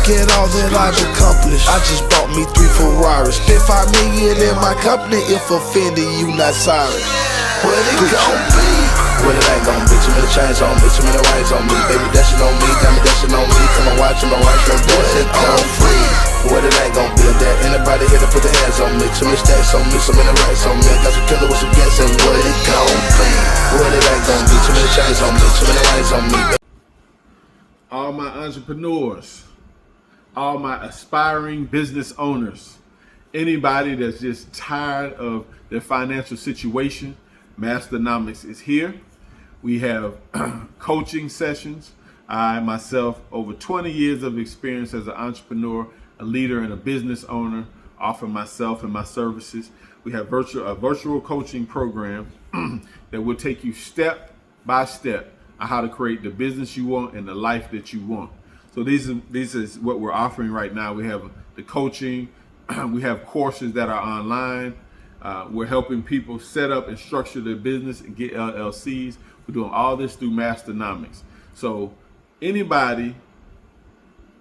Look at all that I've accomplished. I just bought me 3 Ferraris. Spent 5 million in my company. If offended, you not sorry. What it gon' be? What it ain't gon' be? Too many chains on me, too many rings on me. Baby dashing on me, diamond dashing on me. Come on, watch my wife, no dancing on free. What it ain't gon' be? That anybody here to put their hands on me. Too many stacks on me, so many racks on me. I got some killer with some gas and what it gon' be? What it ain't gon' be? Too many chains on me, too many rings on me. All my entrepreneurs, all my aspiring business owners, anybody that's just tired of their financial situation, Masternomics is here. We have coaching sessions. I myself, over 20 years of experience as an entrepreneur, a leader, and a business owner, offer myself and my services. We have a virtual coaching program that will take you step by step on how to create the business you want and the life that you want. So this is what we're offering right now. We have the coaching, we have courses that are online. We're helping people set up and structure their business and get LLCs. We're doing all this through Masternomics. So everybody,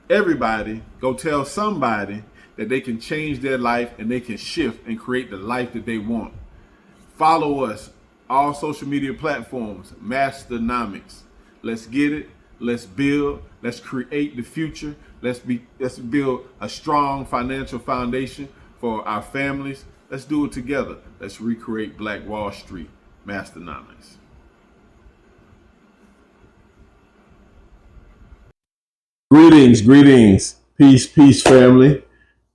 go tell somebody that they can change their life and they can shift and create the life that they want. Follow us, all social media platforms, Masternomics. Let's get it. Let's build. Let's create the future. Let's build a strong financial foundation for our families. Let's do it together. Let's recreate Black Wall Street. Masternomics. Greetings. Peace, family.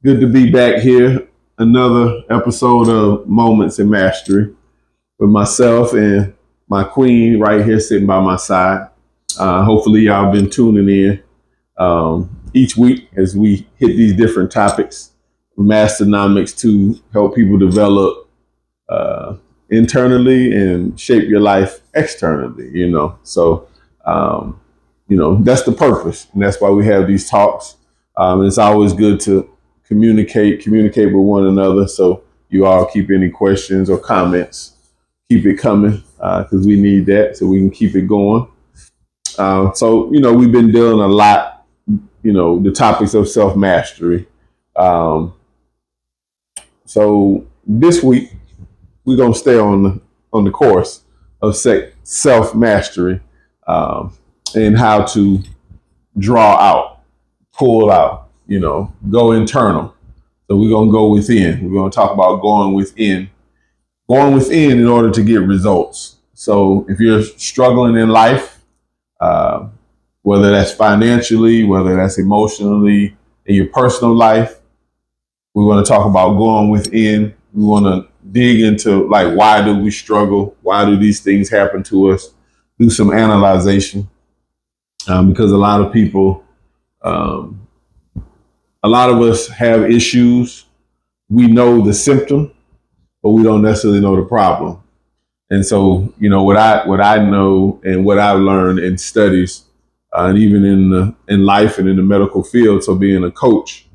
Good to be back here. Another episode of Moments in Mastery with myself and my queen right here sitting by my side. Hopefully y'all been tuning in each week as we hit these different topics. Masternomics to help people develop internally and shape your life externally, So, that's the purpose. And that's why we have these talks. It's always good to communicate with one another. So you all keep any questions or comments, keep it coming because we need that so we can keep it going. So, we've been dealing a lot, the topics of self-mastery. So this week, we're going to stay on the course of self-mastery and how to draw out, pull out, go internal. So we're going to go within. We're going to talk about going within in order to get results. So if you're struggling in life, whether that's financially, whether that's emotionally, in your personal life, we want to talk about going within. We want to dig into why do we struggle? Why do these things happen to us? Do some analyzation because a lot of people, a lot of us have issues. We know the symptom, but we don't necessarily know the problem. And so, what I know and what I've learned in studies, and even in life and in the medical field, so being a coach,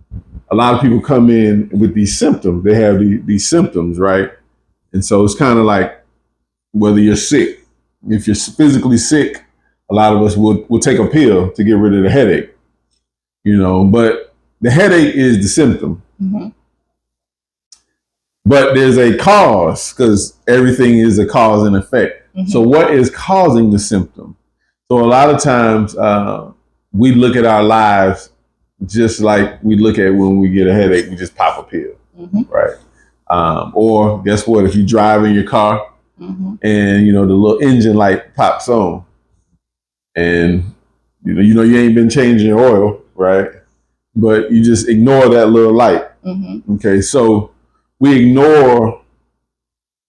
a lot of people come in with these symptoms. They have these symptoms, right? And so it's kind of like whether you're sick. If you're physically sick, a lot of us will take a pill to get rid of the headache, but the headache is the symptom. Mm-hmm. But there's a cause because everything is a cause and effect. Mm-hmm. So what is causing the symptom? So a lot of times we look at our lives just like we look at when we get a headache, we just pop a pill, mm-hmm. right? Or guess what? If you drive in your car mm-hmm. and, the little engine light pops on and, you ain't been changing your oil, right? But you just ignore that little light. Mm-hmm. Okay, so we ignore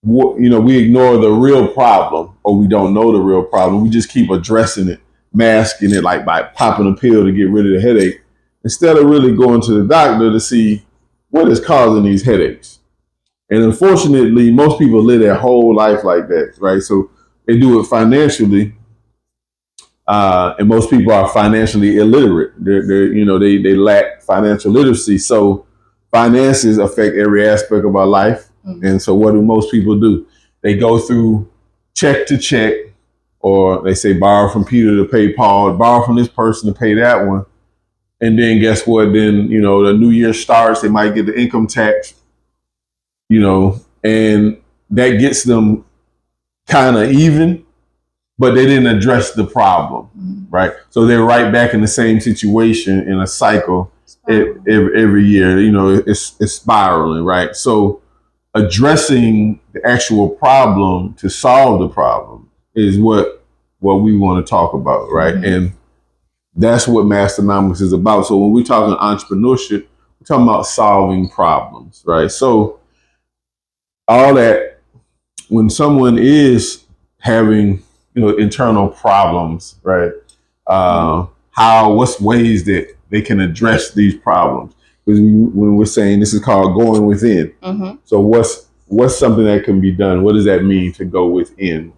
the real problem, or we don't know the real problem. We just keep addressing it, masking it by popping a pill to get rid of the headache, instead of really going to the doctor to see what is causing these headaches. And unfortunately, most people live their whole life like that, right? So they do it financially, and most people are financially illiterate. They lack financial literacy. So finances affect every aspect of our life. Mm-hmm. And so what do most people do? They go through check to check, or they say borrow from Peter to pay Paul, borrow from this person to pay that one. And then guess what? Then, the new year starts, they might get the income tax, and that gets them kind of even, but they didn't address the problem, right? So they're right back in the same situation in a cycle every year. It's spiraling, right? So addressing the actual problem to solve the problem is what we want to talk about, right? And that's what Masternomics is about. So when we're talking entrepreneurship, we're talking about solving problems, right? So all that, when someone is having, internal problems, right? What's ways that they can address these problems? Because when we're saying this is called going within. So what's something that can be done? What does that mean to go within?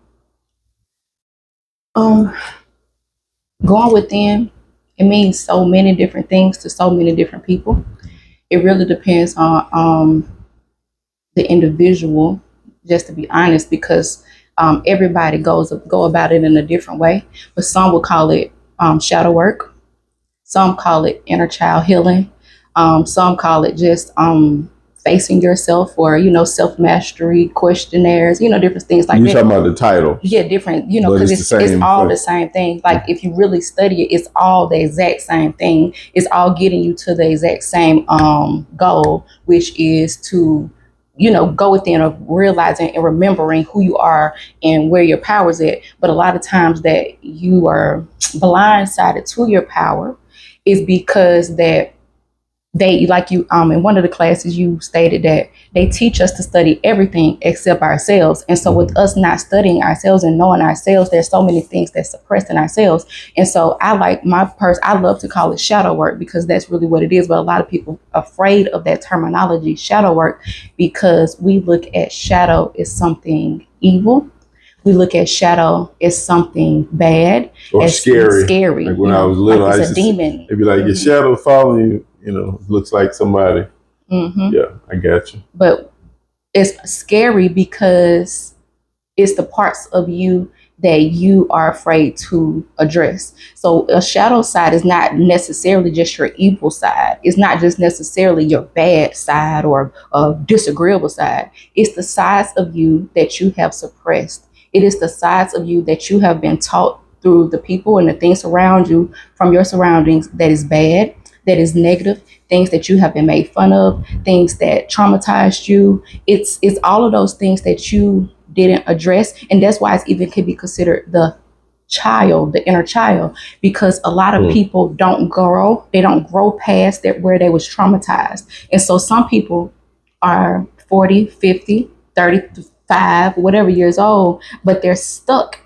Going within, it means so many different things to so many different people. It really depends on the individual, just to be honest, because everybody go about it in a different way. But some will call it shadow work. Some call it inner child healing. Some call it just facing yourself, or self-mastery questionnaires, different things like that. You're talking about the title. Yeah, different, because it's all the same thing. Like if you really study it, it's all the exact same thing. It's all getting you to the exact same goal, which is to go within of realizing and remembering who you are and where your power's at. But a lot of times that you are blindsided to your power is because that they, like you, in one of the classes, you stated that they teach us to study everything except ourselves. And so with us not studying ourselves and knowing ourselves, there's so many things that's suppressed in ourselves. And so I love to call it shadow work, because that's really what it is. But a lot of people are afraid of that terminology, shadow work, because we look at shadow as something evil. We look at shadow as something bad, or as scary. Like when I was little, like it's a demon. It'd be like your shadow following you, looks like somebody. Yeah, I got you. But it's scary because it's the parts of you that you are afraid to address. So a shadow side is not necessarily just your evil side. It's not just necessarily your bad side or a disagreeable side. It's the sides of you that you have suppressed. It is the sides of you that you have been taught through the people and the things around you, from your surroundings, that is bad, that is negative, things that you have been made fun of, things that traumatized you. It's all of those things that you didn't address. And that's why it's even could be considered the inner child, because a lot of people don't grow past that, where they was traumatized. And so some people are 40, 50, 35, whatever years old, but they're stuck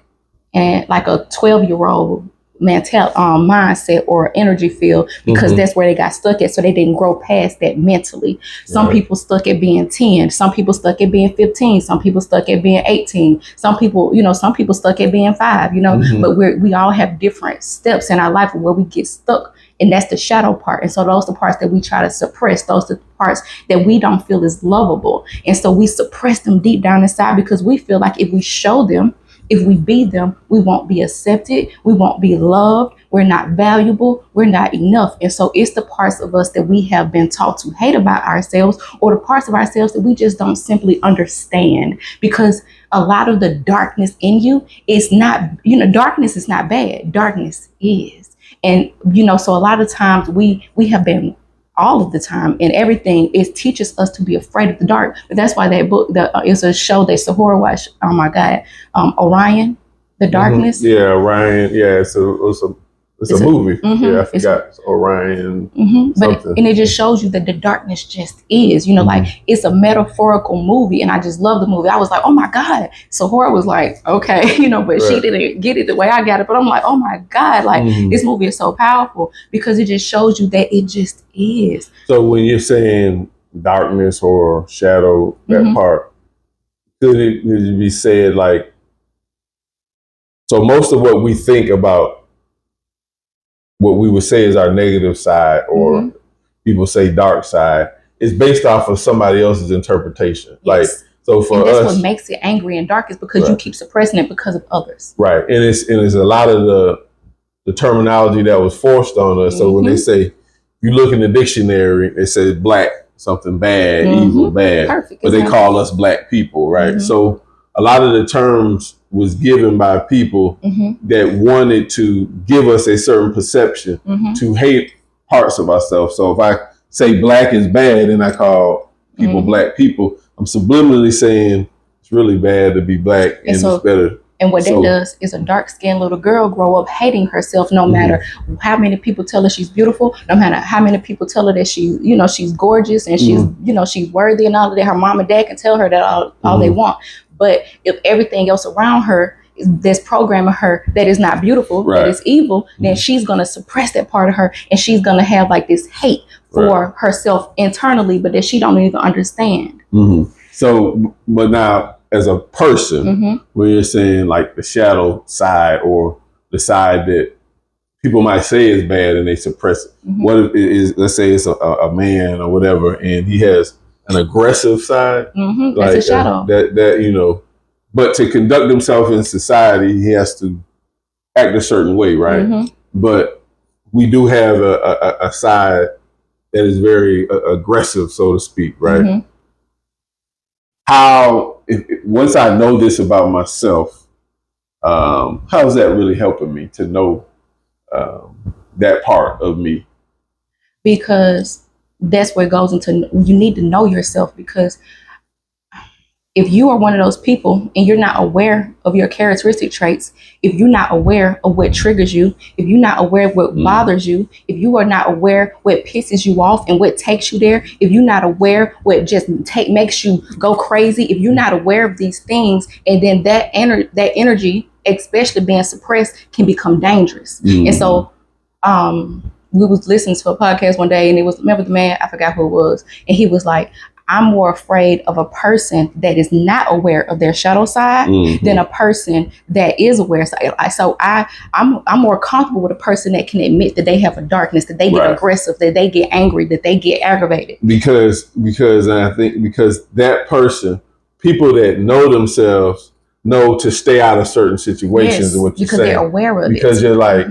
in like a 12-year-old mindset or energy field, because that's where they got stuck at. So they didn't grow past that mentally. Some people stuck at being 10, some people stuck at being 15, some people stuck at being 18, some people stuck at being 5, but we all have different steps in our life where we get stuck. And that's the shadow part. And so those are the parts that we try to suppress. Those are the parts that we don't feel is lovable. And so we suppress them deep down inside, because we feel like if we show them, if we be them, we won't be accepted. We won't be loved. We're not valuable. We're not enough. And so it's the parts of us that we have been taught to hate about ourselves, or the parts of ourselves that we just don't simply understand. Because a lot of the darkness in you is not, darkness is not bad. Darkness is. And, so a lot of times we have been, all of the time, and everything, it teaches us to be afraid of the dark. But that's why that book, it's a show that Sahura watched. Oh my God, Orion, The Darkness. Yeah, Orion. Yeah, it's a movie. Yeah, I forgot. It's Orion. But it just shows you that the darkness just is. Like it's a metaphorical movie, and I just love the movie. I was like, oh my God. Sahura was like, okay, but she didn't get it the way I got it. But I'm like, oh my God, like this movie is so powerful, because it just shows you that it just is. So when you're saying darkness or shadow, that part, could it be said like, so most of what we think about, what we would say is our negative side, or people say dark side, is based off of somebody else's interpretation. Yes. Like, so for that's us, what makes it angry and dark, is because you keep suppressing it because of others. Right. And it's a lot of the terminology that was forced on us. So when they say you look in the dictionary, it says black, something bad, evil, bad. Perfect. But they call us black people, right? So a lot of the terms was given by people that wanted to give us a certain perception to hate parts of ourselves. So if I say black is bad and I call people black people, I'm subliminally saying it's really bad to be black and it's better. And what that does is a dark-skinned little girl grow up hating herself, no matter how many people tell her she's beautiful, no matter how many people tell her that she's gorgeous and she's worthy and all of that. Her mom and dad can tell her that all they want. But if everything else around her that's programming her that is not beautiful, that is evil, then she's going to suppress that part of her, and she's going to have like this hate for herself internally, but that she don't even understand. So, but now as a person, when you're saying like the shadow side or the side that people might say is bad and they suppress it, what if it is, let's say it's a man or whatever, and he has an aggressive side, like that's a shadow. That but to conduct himself in society, he has to act a certain way, right? But we do have a side that is very aggressive, so to speak, right? How, once I know this about myself, how is that really helping me to know that part of me? Because that's where it goes into, you need to know yourself, because if you are one of those people and you're not aware of your characteristic traits, if you're not aware of what triggers you, if you're not aware of what bothers you, if you are not aware what pisses you off and what takes you there, if you're not aware what just makes you go crazy, if you're not aware of these things, and then that energy, especially being suppressed, can become dangerous. And so we was listening to a podcast one day, and it was, remember the man, I forgot who it was, and he was like, I'm more afraid of a person that is not aware of their shadow side than a person that is aware. So I'm more comfortable with a person that can admit that they have a darkness, that they get aggressive, that they get angry, that they get aggravated. Because I think because that person, people that know themselves know to stay out of certain situations, and what you're because saying, they're aware of it. Because you're like,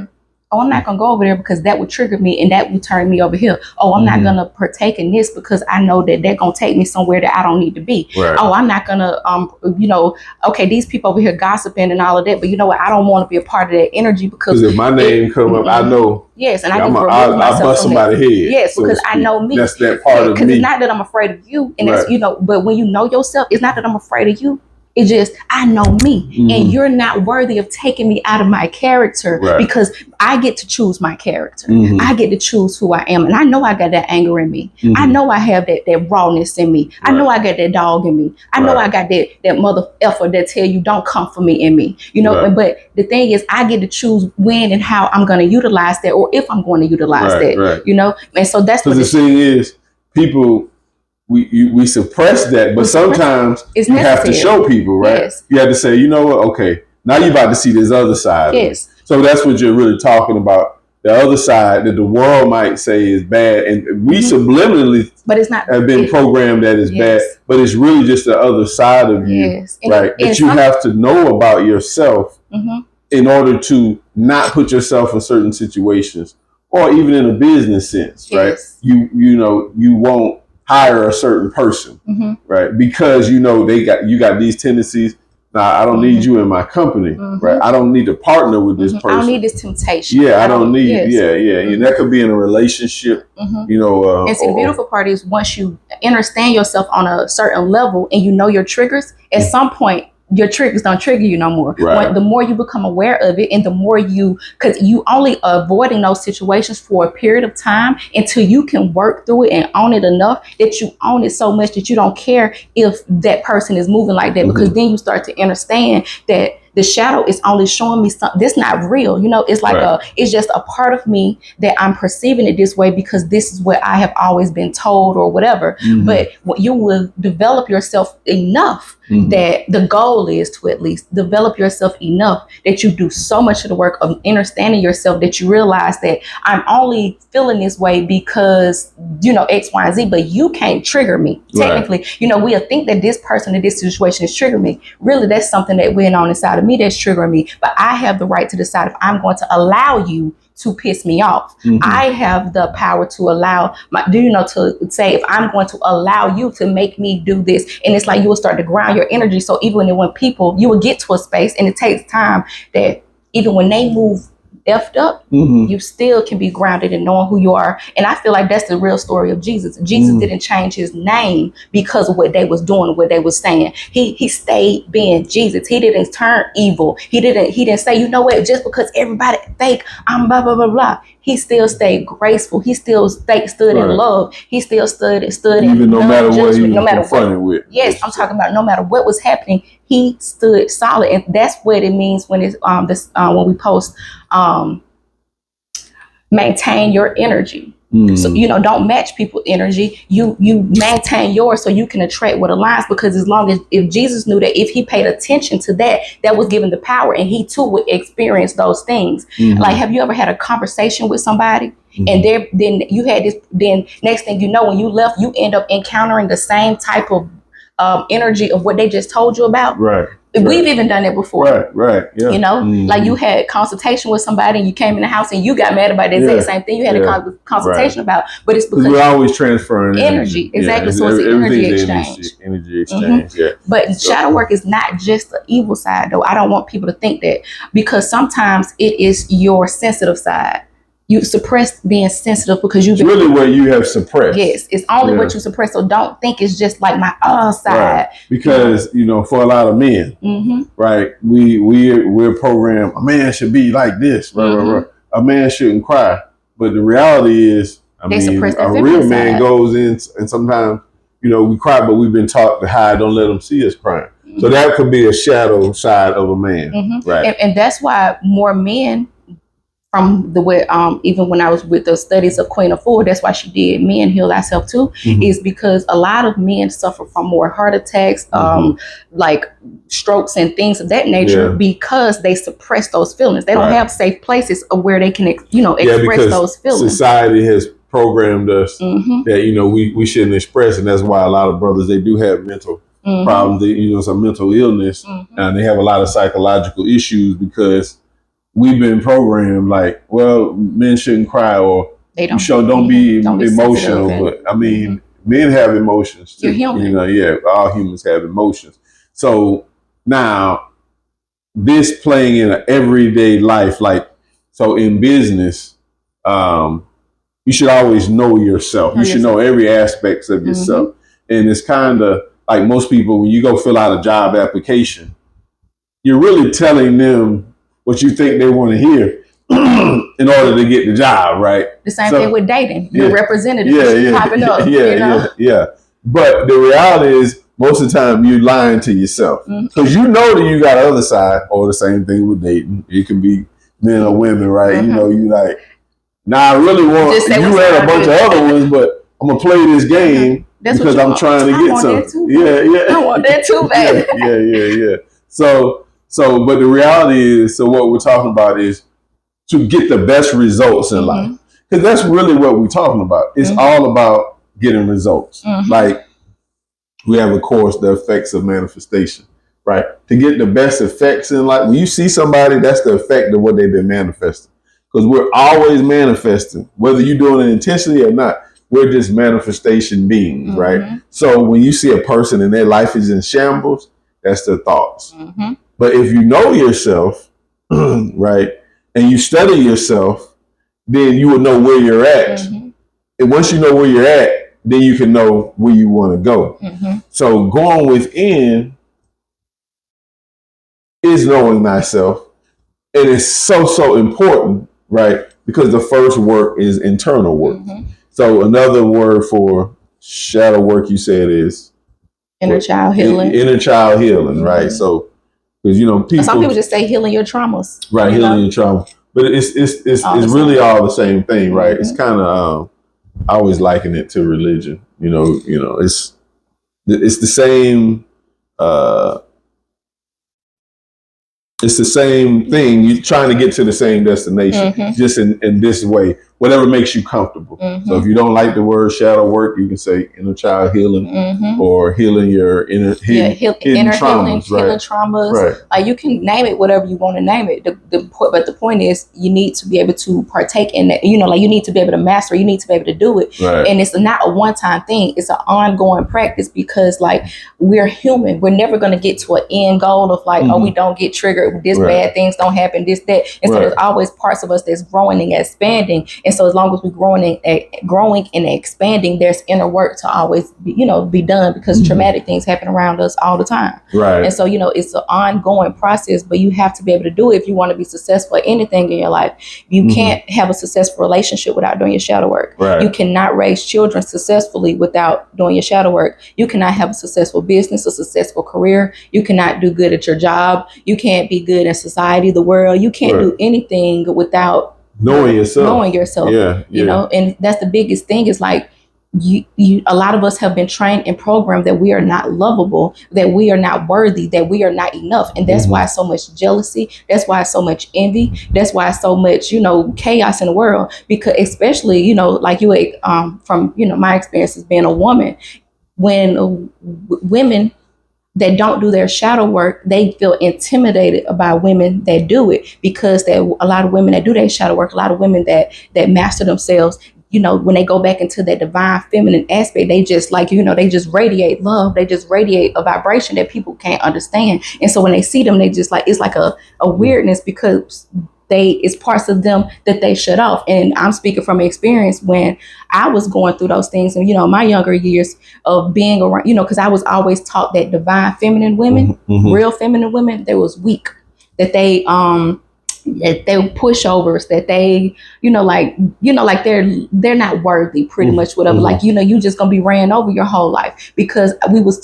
oh, I'm not going to go over there because that would trigger me and that would turn me over here. Oh, I'm not going to partake in this because I know that they're going to take me somewhere that I don't need to be. Oh, I'm not going to, okay, these people over here gossiping and all of that, but you know what? I don't want to be a part of that energy because if my name come up, I know. Yes, and I bust somebody's head. Yes, so because I know me. That's that part of me. Because it's not that I'm afraid of you, and that's, but when you know yourself, it's not that I'm afraid of you. It's just, I know me, and you're not worthy of taking me out of my character because I get to choose my character. I get to choose who I am. And I know I got that anger in me. I know I have that rawness in me. I know I got that dog in me. I know I got that mother effer that tell you don't come for me in me. But the thing is, I get to choose when and how I'm going to utilize that, or if I'm going to utilize that, And so that's what the thing is, people, we suppress that, but sometimes you have to show people, right? Yes. You have to say, you know what? Okay, now you're about to see this other side. Yes. So that's what you're really talking about. The other side that the world might say is bad, and we subliminally but it's not, have been programmed that is bad, but it's really just the other side of you, right? That you have to know about yourself in order to not put yourself in certain situations, or even in a business sense, right? You won't hire a certain person, right? Because you got these tendencies. Now I don't need you in my company, right? I don't need to partner with this person. I don't need this temptation. Yeah, I don't need. And that could be in a relationship, and see, the beautiful part is once you understand yourself on a certain level and you know your triggers, at some point your triggers don't trigger you no more. The more you become aware of it, and the more because you only avoiding those situations for a period of time until you can work through it and own it enough that you own it so much that you don't care if that person is moving like that, because then you start to understand that the shadow is only showing me something that's not real. It's like it's just a part of me that I'm perceiving it this way because this is what I have always been told or whatever. But you will develop yourself enough that the goal is to at least develop yourself enough that you do so much of the work of understanding yourself that you realize that I'm only feeling this way because X, Y, and Z, but you can't trigger me. Technically, we'll think that this person in this situation is triggering me. Really, that's something that went on inside of me that's triggering me. But I have the right to decide if I'm going to allow you to piss me off. I have the power to allow to say if I'm going to allow you to make me do this. And it's like you will start to ground your energy. So even when people, you will get to a space, and it takes time, that even when they move effed up, you still can be grounded in knowing who you are. And I feel like that's the real story of Jesus. Jesus didn't change his name because of what they was doing, what they was saying. He stayed being Jesus. He didn't turn evil. He didn't say, you know what, just because everybody think I'm blah blah blah blah. He still stayed graceful. He still stood in love. He still stood even in no matter what he was no matter confronted with. Yes, I'm talking about no matter what was happening, he stood solid. And that's what it means when it's when we post maintain your energy. So don't match people's energy. You maintain yours so you can attract what aligns, because as long as, if Jesus knew that if he paid attention to that was given the power, and he too would experience those things. Like, have you ever had a conversation with somebody and then you had this, then next thing you know, when you left, you end up encountering the same type of energy of what they just told you about? Right. We've even done it before. Right. Yeah. Like you had consultation with somebody and you came in the house and you got mad about the exact same thing you had a consultation about, but it's because we're always transferring energy. Exactly. So it's an energy exchange. Energy exchange. Yeah. But shadow work is not just the evil side, though. I don't want people to think that, because sometimes it is your sensitive side. You suppress being sensitive because you've been... It's really what you have suppressed. Yes, it's only what you suppress. So don't think it's just like my side. Right. Because, for a lot of men, right, we're programmed, a man should be like this, right. A man shouldn't cry. But the reality is, a real man goes in, and sometimes, we cry, but we've been taught to hide, don't let them see us crying. So that could be a shadow side of a man. Right. And that's why more men... from the way, even when I was with the studies of Queen of Four, that's why she did Men Heal Thyself Too, is because a lot of men suffer from more heart attacks, like strokes and things of that nature, because they suppress those feelings. They don't have safe places of where they can, express those feelings. Society has programmed us that, we shouldn't express, and that's why a lot of brothers, they do have mental problems, some mental illness, and they have a lot of psychological issues because we've been programmed like, well, men shouldn't cry, or don't be emotional. But I mean, men have emotions too. You're human. All humans have emotions. So now, this playing in an everyday life, like, so in business, you should always know yourself. You should know every aspect of yourself. And it's kind of like most people, when you go fill out a job application, you're really telling them what you think they want to hear in order to get the job, right? The same thing with dating. Your representative popping up. But the reality is, most of the time, you're lying to yourself. Because you know that you got other side, or the same thing with dating. It can be men or women, right? You like, I really want, you had a bunch of other ones, but I'm going to play this game because I'm trying to get something. I want that too, baby. So, but the reality is, so what we're talking about is to get the best results in life. Because that's really what we're talking about. It's all about getting results. Like, we have a course, The Effects of Manifestation, right? To get the best effects in life. When you see somebody, that's the effect of what they've been manifesting. Because we're always manifesting, whether you're doing it intentionally or not. We're just manifestation beings, right? So when you see a person and their life is in shambles, that's their thoughts. But if you know yourself, right, and you study yourself, then you will know where you're at. And once you know where you're at, then you can know where you want to go. So going within is knowing thyself. And it's so important, right? Because the first work is internal work. So another word for shadow work, you said, is inner child healing. Inner child healing, right? So, because people, some people just say healing your traumas, right? Healing your trauma, but it's really all the same thing, right? It's kind of I always liken it to religion. It's the same. It's the same thing. You're trying to get to the same destination, just in this way. whatever makes you comfortable. So if you don't like the word shadow work, you can say inner child healing or healing your inner hidden traumas. Healing traumas. Right. Like you can name it whatever you want to name it. But the point is you need to be able to partake in it. You know, like you need to be able to master. You need to be able to do it. Right. And it's not a one-time thing. It's an ongoing practice because like we're human. We're never going to get to an end goal of like, oh, we don't get triggered. This bad things don't happen. This, that. And so there's always parts of us that's growing and expanding. And so as long as we're growing and expanding, there's inner work to always be done because traumatic things happen around us all the time. Right. And so, it's an ongoing process, but you have to be able to do it if you want to be successful at anything in your life. You can't have a successful relationship without doing your shadow work. Right. You cannot raise children successfully without doing your shadow work. You cannot have a successful business, a successful career. You cannot do good at your job. You can't be good in society, the world. You can't do anything without knowing yourself. And that's the biggest thing is like you a lot of us have been trained and programmed that we are not lovable, that we are not worthy, that we are not enough. And that's why so much jealousy, that's why so much envy, that's why so much chaos in the world, because especially like you from my experience as being a woman, when women that don't do their shadow work, they feel intimidated about women that do it, because a lot of women that do their shadow work, a lot of women that master themselves, when they go back into that divine feminine aspect, they just they just radiate love. They just radiate a vibration that people can't understand. And so when they see them, they just it's like a weirdness because it's parts of them that they shut off. And I'm speaking from experience when I was going through those things and, my younger years of being around, because I was always taught that divine feminine women, real feminine women, they was weak, that they were pushovers, that they, they're not worthy, pretty much, whatever. Like, you just gonna be ran over your whole life, because I was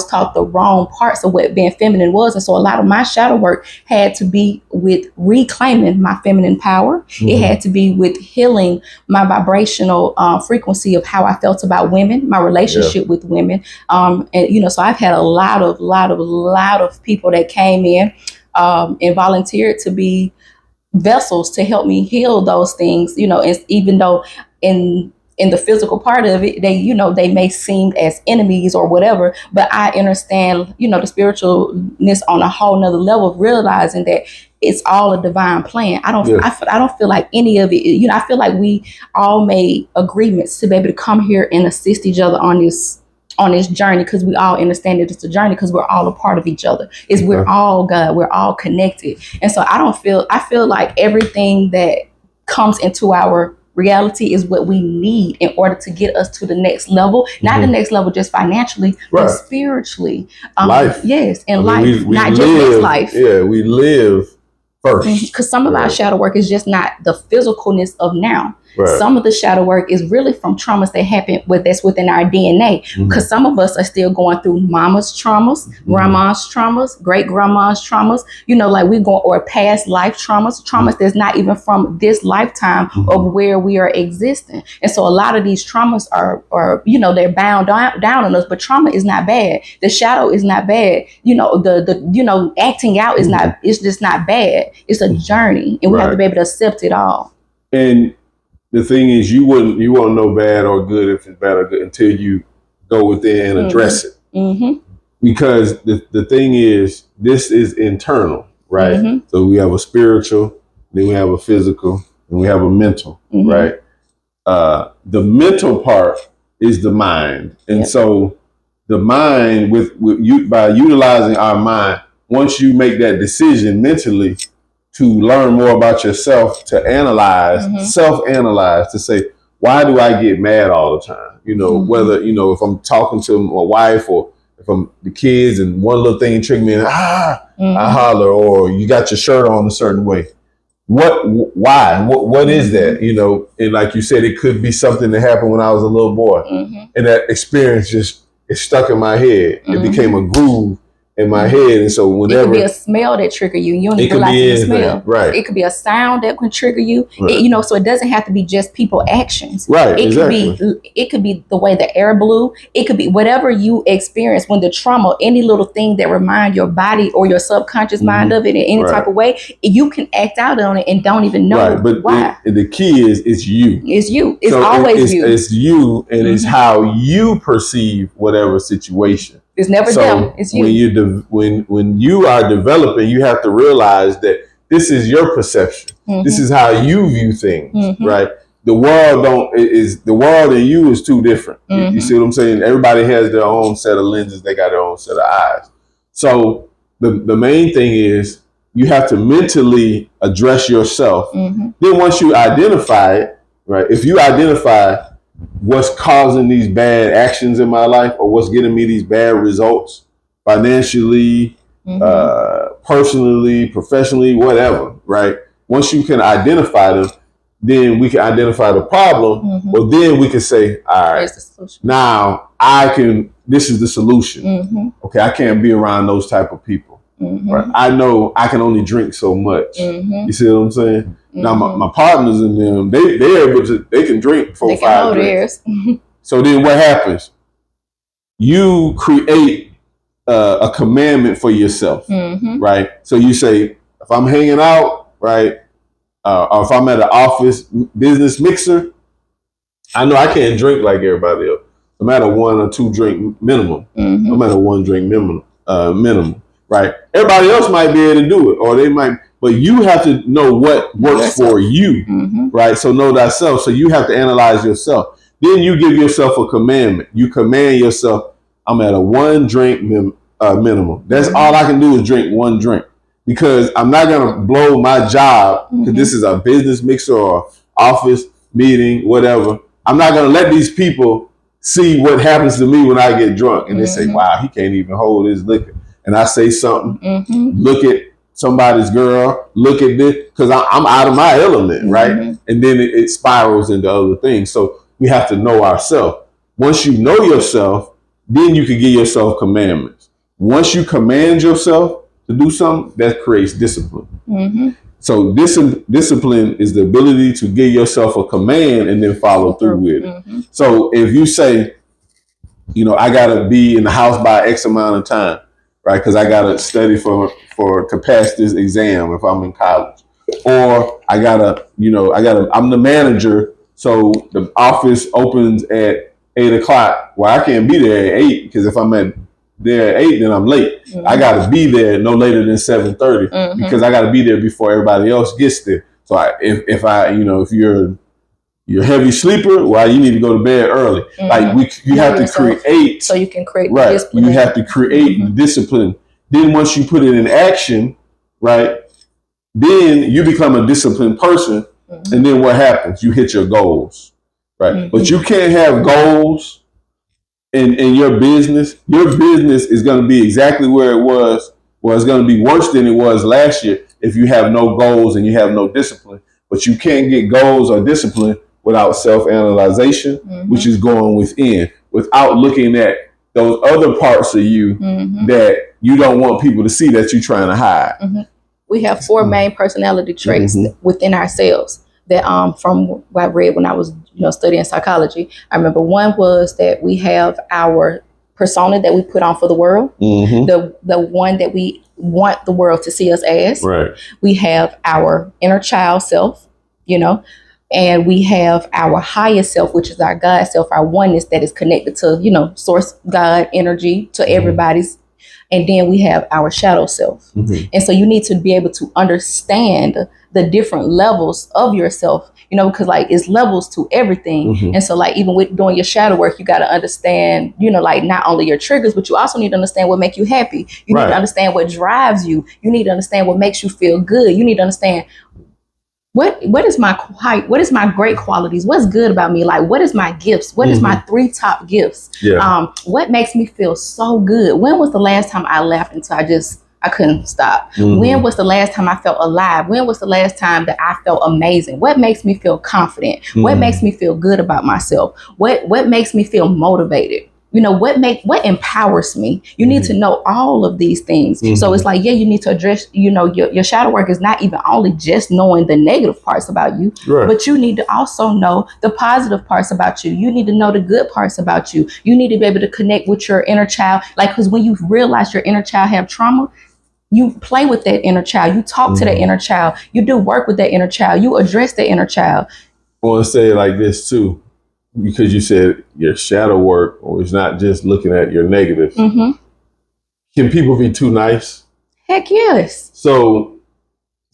taught the wrong parts of what being feminine was. And so a lot of my shadow work had to be with reclaiming my feminine power. It had to be with healing my vibrational frequency of how I felt about women, my relationship with women. And, so I've had a lot of people that came in and volunteered to be vessels to help me heal those things, and even though in the physical part of it, they may seem as enemies or whatever, but I understand, the spiritualness on a whole nother level of realizing that it's all a divine plan. I don't feel like any of it, I feel like we all made agreements to be able to come here and assist each other on this journey, because we all understand that it's a journey, because we're all a part of each other. We're all God, we're all connected. And so I feel like everything that comes into our reality is what we need in order to get us to the next level, not the next level just financially, but spiritually. Life. Yes, and life, we not just this life. Yeah, we live first. Because some of our shadow work is just not the physicalness of now. Right. Some of the shadow work is really from traumas that happen that's within our DNA. Because some of us are still going through mama's traumas, grandma's traumas, great grandma's traumas, like we go, or past life traumas that's not even from this lifetime of where we are existing. And so a lot of these traumas are they're bound down on us, but trauma is not bad. The shadow is not bad. The acting out is not, it's just not bad. It's a journey, and we have to be able to accept it all. And the thing is, you won't know bad or good, if it's bad or good, until you go within and address it. Because the thing is, this is internal, right? So we have a spiritual, then we have a physical, and we have a mental, right? The mental part is the mind. And so the mind, with you, by utilizing our mind, once you make that decision mentally to learn more about yourself, to analyze, self-analyze, to say, why do I get mad all the time? Whether, if I'm talking to my wife or if I'm the kids and one little thing triggers me and I holler, or you got your shirt on a certain way. Why? What is that? And like you said, it could be something that happened when I was a little boy. And that experience just, it stuck in my head. It became a groove. in my head. And so whenever it could be a smell that trigger you, and you don't it even could realize be it's a anything, smell. right? It could be a sound that can trigger you. Right. So it doesn't have to be just people actions. Right. It Exactly. could be the way the air blew. It could be whatever you experience when the trauma, any little thing that remind your body or your subconscious mind of it in any type of way, you can act out on it and don't even know but why. The key is it's you. It's you. It's So always you. It's you, and it's how you perceive whatever situation. It's never them. It's you. When you are developing, you have to realize that this is your perception. This is how you view things, right? The world and you is two different. You see what I'm saying? Everybody has their own set of lenses. They got their own set of eyes. So the main thing is you have to mentally address yourself. Then once you identify it, right? If you identify what's causing these bad actions in my life or what's getting me these bad results financially, personally, professionally, whatever, right? Once you can identify them, then we can identify the problem. Well, then we can say, all right, now this is the solution. Okay, I can't be around those type of people. Right? I know I can only drink so much. You see what I'm saying? Now my partners in them, they can drink 4 or 5 drinks. So then what happens? You create a commandment for yourself, right? So you say, if I'm hanging out, right, or if I'm at an office business mixer, I know I can't drink like everybody else. I'm at a 1 or 2 drink minimum. I'm at a 1 drink minimum. Right. Everybody else might be able to do it, or they might, but you have to know what works for you. Right. So know thyself. So you have to analyze yourself. Then you give yourself a commandment. You command yourself, I'm at a 1 drink minimum. That's all I can do is drink 1 drink, because I'm not going to blow my job, because this is a business mixer or office meeting, whatever. I'm not going to let these people see what happens to me when I get drunk. And they say, wow, he can't even hold his liquor. And I say something, look at somebody's girl, look at this, because I'm out of my element, right? And then it spirals into other things. So we have to know ourselves. Once you know yourself, then you can give yourself commandments. Once you command yourself to do something, that creates discipline. So discipline is the ability to give yourself a command and then follow through with it. So if you say, I got to be in the house by X amount of time, right? Because I got to study for to pass this exam if I'm in college. Or I'm the manager, so the office opens at 8 o'clock. Well, I can't be there at 8, because if I'm there at 8, then I'm late. I got to be there no later than 7:30, because I got to be there before everybody else gets there. So if you're a heavy sleeper, well, you need to go to bed early. You have to create. So you can create right. discipline. You have to create the discipline. Then once you put it in action, right, then you become a disciplined person. And then what happens? You hit your goals, right? But you can't have goals in your business. Your business is going to be exactly where it was. Well, it's going to be worse than it was last year if you have no goals and you have no discipline. But you can't get goals or discipline without self-analyzation, which is going within, without looking at those other parts of you that you don't want people to see that you're trying to hide. We have 4 main personality traits within ourselves that from what I read when I was studying psychology. I remember one was that we have our persona that we put on for the world, the one that we want the world to see us as. Right. We have our inner child self, and we have our highest self, which is our God self, our oneness that is connected to, source, God, energy, to everybody's. And then we have our shadow self. And so you need to be able to understand the different levels of yourself, because it's levels to everything. And so even with doing your shadow work, you got to understand, not only your triggers, but you also need to understand what makes you happy. You need to understand what drives you. You need to understand what makes you feel good. You need to understand what is my great qualities? What's good about me? Like, what is my gifts? What is my 3 top gifts? What makes me feel so good? When was the last time I laughed until I couldn't stop? When was the last time I felt alive? When was the last time that I felt amazing? What makes me feel confident? What makes me feel good about myself? What makes me feel motivated? what empowers me. You need to know all of these things. So it's like, yeah, you need to address, your shadow work is not even only just knowing the negative parts about you, but you need to also know the positive parts about you. You need to know the good parts about you. You need to be able to connect with your inner child. Like, because when you realize your inner child have trauma, you play with that inner child. You talk to that inner child. You do work with that inner child. You address the inner child. I want to say it like this too, because you said your shadow work, or it's not just looking at your negatives. Can people be too nice? Heck yes. So,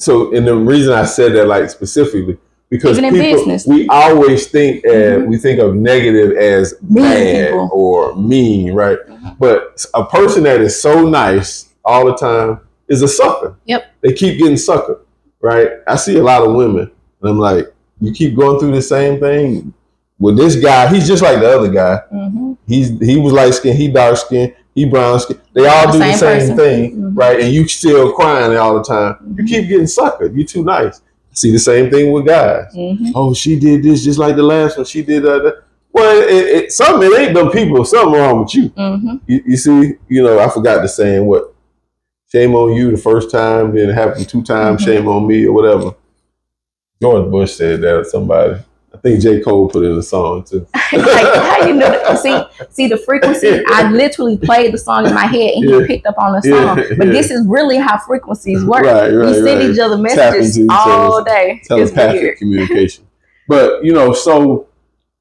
and the reason I said that, like, specifically, because even in business, we always think we think of negative as bad or mean, right? But a person that is so nice all the time is a sucker. Yep. They keep getting suckered, right? I see a lot of women, and I'm like, you keep going through the same thing. With this guy, he's just like the other guy. He was light skinned, he dark skinned, he brown skinned. They all do the same thing, right? And you still crying all the time. You keep getting suckered. You too nice. See the same thing with guys. Oh, she did this just like the last one. She did that. Well, it ain't them people. Something wrong with you. You see, I forgot the saying, what? Shame on you the first time, then it happened 2 times, shame on me, or whatever. George Bush said that, or somebody. I think J. Cole put in a song too. Like, how you know that? See the frequency. I literally played the song in my head, and he picked up on the song. But this is really how frequencies work. We send each other messages all day. Telepathic communication. But so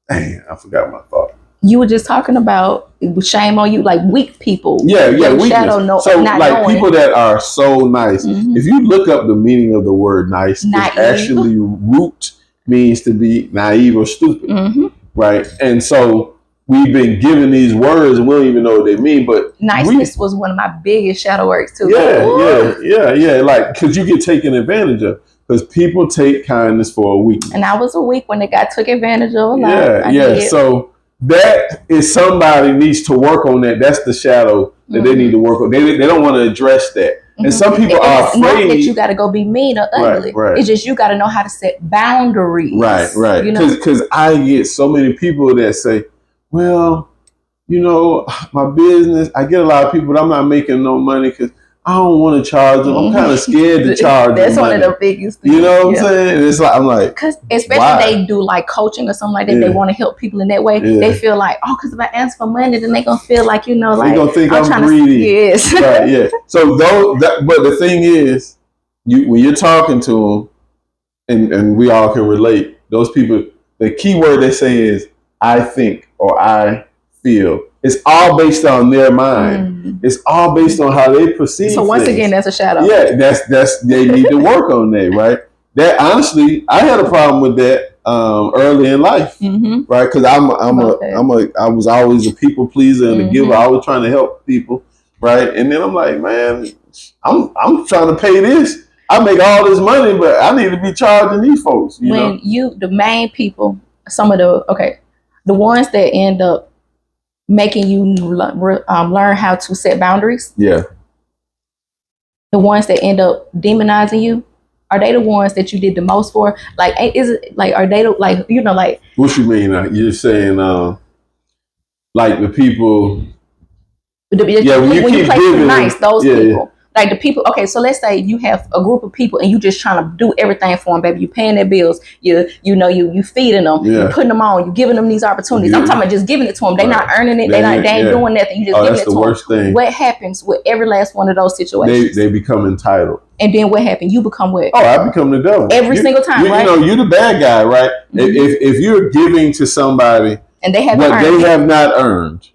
dang, I forgot my thought. You were just talking about shame on you, like weak people. Yeah, weakness. So not like knowing. people that are so nice. If you look up the meaning of the word nice, it actually root means to be naive or stupid, right? And so we've been given these words and we don't even know what they mean, but niceness was one of my biggest shadow works too. Yeah. Like, because you get taken advantage of, because people take kindness for a weakness. And I was a weak when they got took advantage of a lot. Yeah. So that is, somebody needs to work on that. That's the shadow that they need to work on. They don't want to address that. And some people are afraid. Not that you got to go be mean or ugly. Right. It's just you got to know how to set boundaries. Right. Because I get so many people that say, well, my business, I get a lot of people, but I'm not making no money because I don't want to charge them. I'm kind of scared to charge them. That's one of the biggest things. You know what I'm saying? It's like, I'm like, because especially they do like coaching or something like that. They want to help people in that way. They feel like, because if I ask for money, then they gonna feel like, like they gonna think I'm greedy. Yes. Right. Yeah. So but the thing is, when you're talking to them, and we all can relate, those people, the key word they say is I think or I feel. It's all based on their mind. It's all based on how they perceive. So once again, that's a shadow. Yeah, that's they need to work on that, right? That, honestly, I had a problem with that early in life, right? Because I was always a people pleaser and a giver. I was trying to help people, right? And then I'm like, man, I'm trying to pay this. I make all this money, but I need to be charging these folks. The main people, the ones that end up making you learn how to set boundaries. Yeah. The ones that end up demonizing you, are they the ones that you did the most for? Like, is it like, are they like? What you mean? You're saying like the people? When you play too nice, those people. Like the people, so let's say you have a group of people and you just trying to do everything for them, baby. You paying their bills, you feeding them, you putting them on, you giving them these opportunities. I'm talking about just giving it to them. They not earning it, they ain't doing nothing. You just giving it to them. That's the worst thing. What happens with every last one of those situations? They become entitled. And then what happened? You become what? Oh, I become the devil. Every single time, right? You're the bad guy, right? If you're giving to somebody and they have not earned,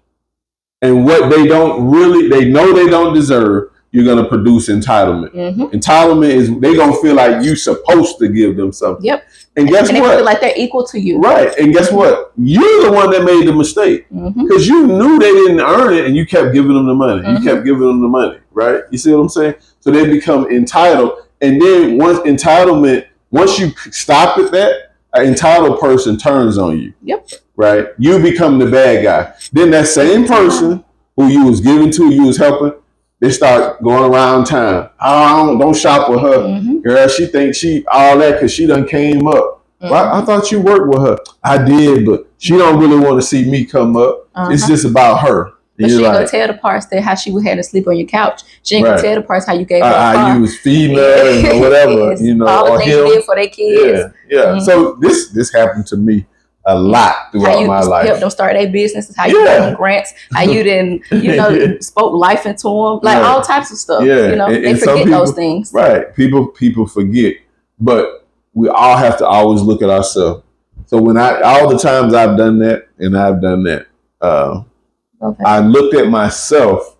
and what they know they don't deserve, you're going to produce entitlement. Entitlement is they going to feel like you're supposed to give them something. Yep. And guess what? They feel like they're equal to you. Right. And guess what? You're the one that made the mistake. Because you knew they didn't earn it and you kept giving them the money. You kept giving them the money. Right? You see what I'm saying? So they become entitled. And then once you stop at that, an entitled person turns on you. Yep. Right? You become the bad guy. Then that same person who you was giving to, you was helping, they start going around town. Don't shop with her. Girl, she thinks she all that because she done came up. Well, I thought you worked with her. I did, but she don't really want to see me come up. It's just about her. But she ain't gonna tell the parts that how she had to sleep on your couch. She ain't gonna tell the parts how you gave her a car. How you was feeding her and whatever, you know, all the things you did for their kids. Yeah. So this happened to me a lot throughout my life. Help them start their businesses. How you got them grants. How you didn't spoke life into them. Like all types of stuff. Yeah. You know, and they forget those things. Right. People forget, but we all have to always look at ourselves. So when all the times I've done that, and I've done that. I looked at myself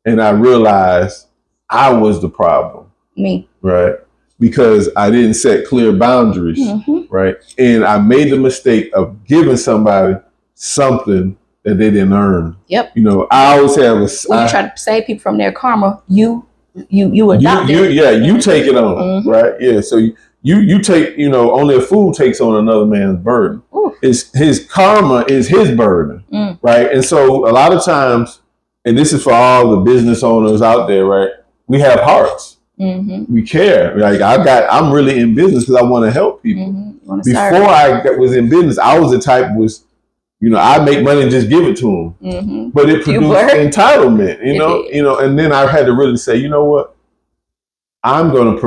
and I realized I was the problem. Me. Right. Because I didn't set clear boundaries. Right. And I made the mistake of giving somebody something that they didn't earn. Yep. You know, I always have when you try to save people from their karma, you adopt it. You take it on. Right. Yeah. So you take, only a fool takes on another man's burden. His karma is his burden, right? And so a lot of times, and this is for all the business owners out there, right? We have hearts. We care. Like I'm really in business because I want to help people. Before I was in business, I was the type I make money and just give it to them. But it produced entitlement, and then I had to really say, you know what? I'm going to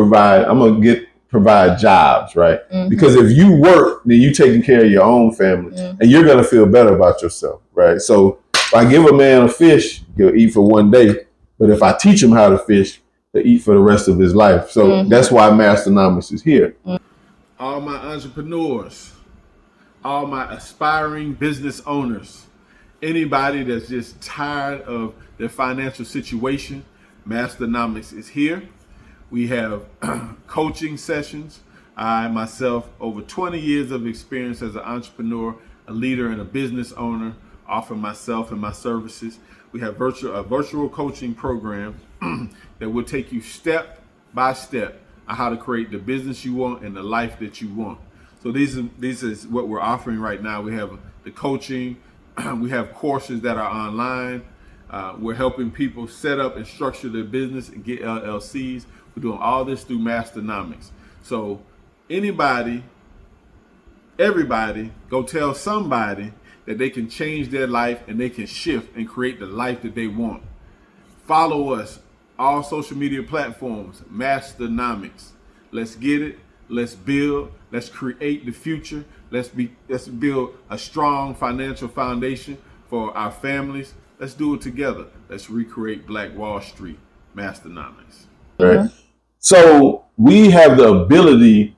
provide jobs, right? Because if you work, then you're taking care of your own family and you're going to feel better about yourself, right? So if I give a man a fish, he'll eat for one day. But if I teach him how to fish, he'll eat for the rest of his life. So that's why Masternomics is here. All my entrepreneurs, all my aspiring business owners, anybody that's just tired of their financial situation, Masternomics is here. We have coaching sessions. I myself, over 20 years of experience as an entrepreneur, a leader, and a business owner, offer myself and my services. We have a virtual coaching program that will take you step by step on how to create the business you want and the life that you want. So this is what we're offering right now. We have the coaching. We have courses that are online. We're helping people set up and structure their business and get LLCs. We're doing all this through Masternomics. So everybody, go tell somebody that they can change their life and they can shift and create the life that they want. Follow us, all social media platforms, Masternomics. Let's get it. Let's build. Let's create the future. Let's build a strong financial foundation for our families. Let's do it together. Let's recreate Black Wall Street. Masternomics. Right. So we have the ability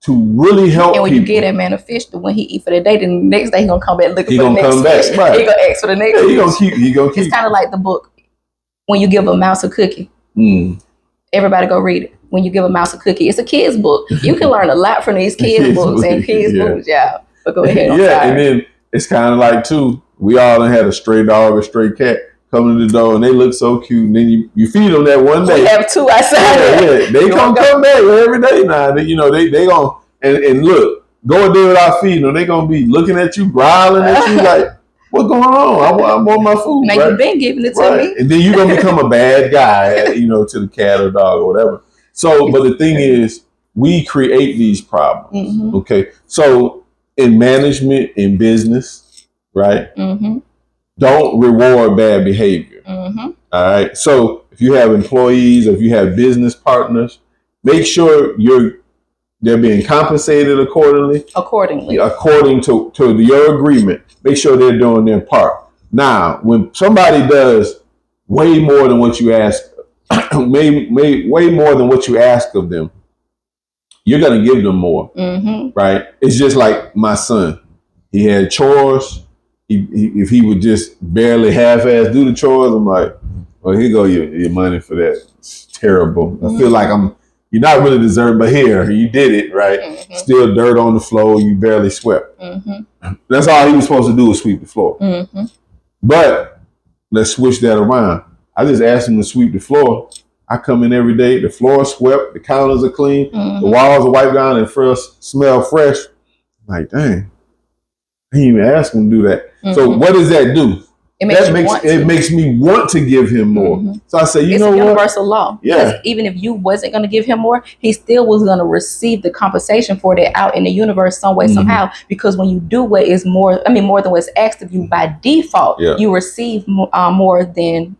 to really help people. And when you get that man a fish, when he eat for the day, then the next day he gonna come back looking for the next fish. Right. He gonna ask for the next fish. He gonna keep. It's kind of like the book. When you give a mouse a cookie, everybody go read it. When you give a mouse a cookie, it's a kid's book. You can learn a lot from these kids' books and kids' books, y'all. But go ahead. And then it's kind of like too. We all done had a stray dog, a stray cat come to the door, and they look so cute. And then you feed them that one day. We have two outside. Yeah, they come back every day now. They gonna and look, go a day without feeding them. They gonna be looking at you, growling at you like, what's going on? I want my food. Now you've been giving it to me. And then you're gonna become a bad guy, to the cat or dog or whatever. So, but the thing is, we create these problems. Okay, so in management, in business, right? Don't reward bad behavior. All right. So if you have employees, or if you have business partners, make sure they're being compensated according to your agreement. Make sure they're doing their part. Now, when somebody does way more than what you ask, way more than what you ask of them, you're gonna give them more, right? It's just like my son. He had chores. If he would just barely half-ass do the chores, I'm like, well, here go your money for that. It's terrible. I feel like you're not really deserving, but here, you did it, right? Still dirt on the floor, you barely swept. That's all he was supposed to do was sweep the floor. But let's switch that around. I just asked him to sweep the floor. I come in every day, the floor is swept, the counters are clean, the walls are wiped down and first smell fresh. I'm like, dang. I didn't even ask him to do that. So what does that do? it makes me want to give him more. Mm-hmm. So I say, it's know a what? Universal law. Yeah. Because even if you wasn't going to give him more, he still was going to receive the compensation for that out in the universe some way, somehow. Because when you do what is more than what's asked of you by default, you receive more than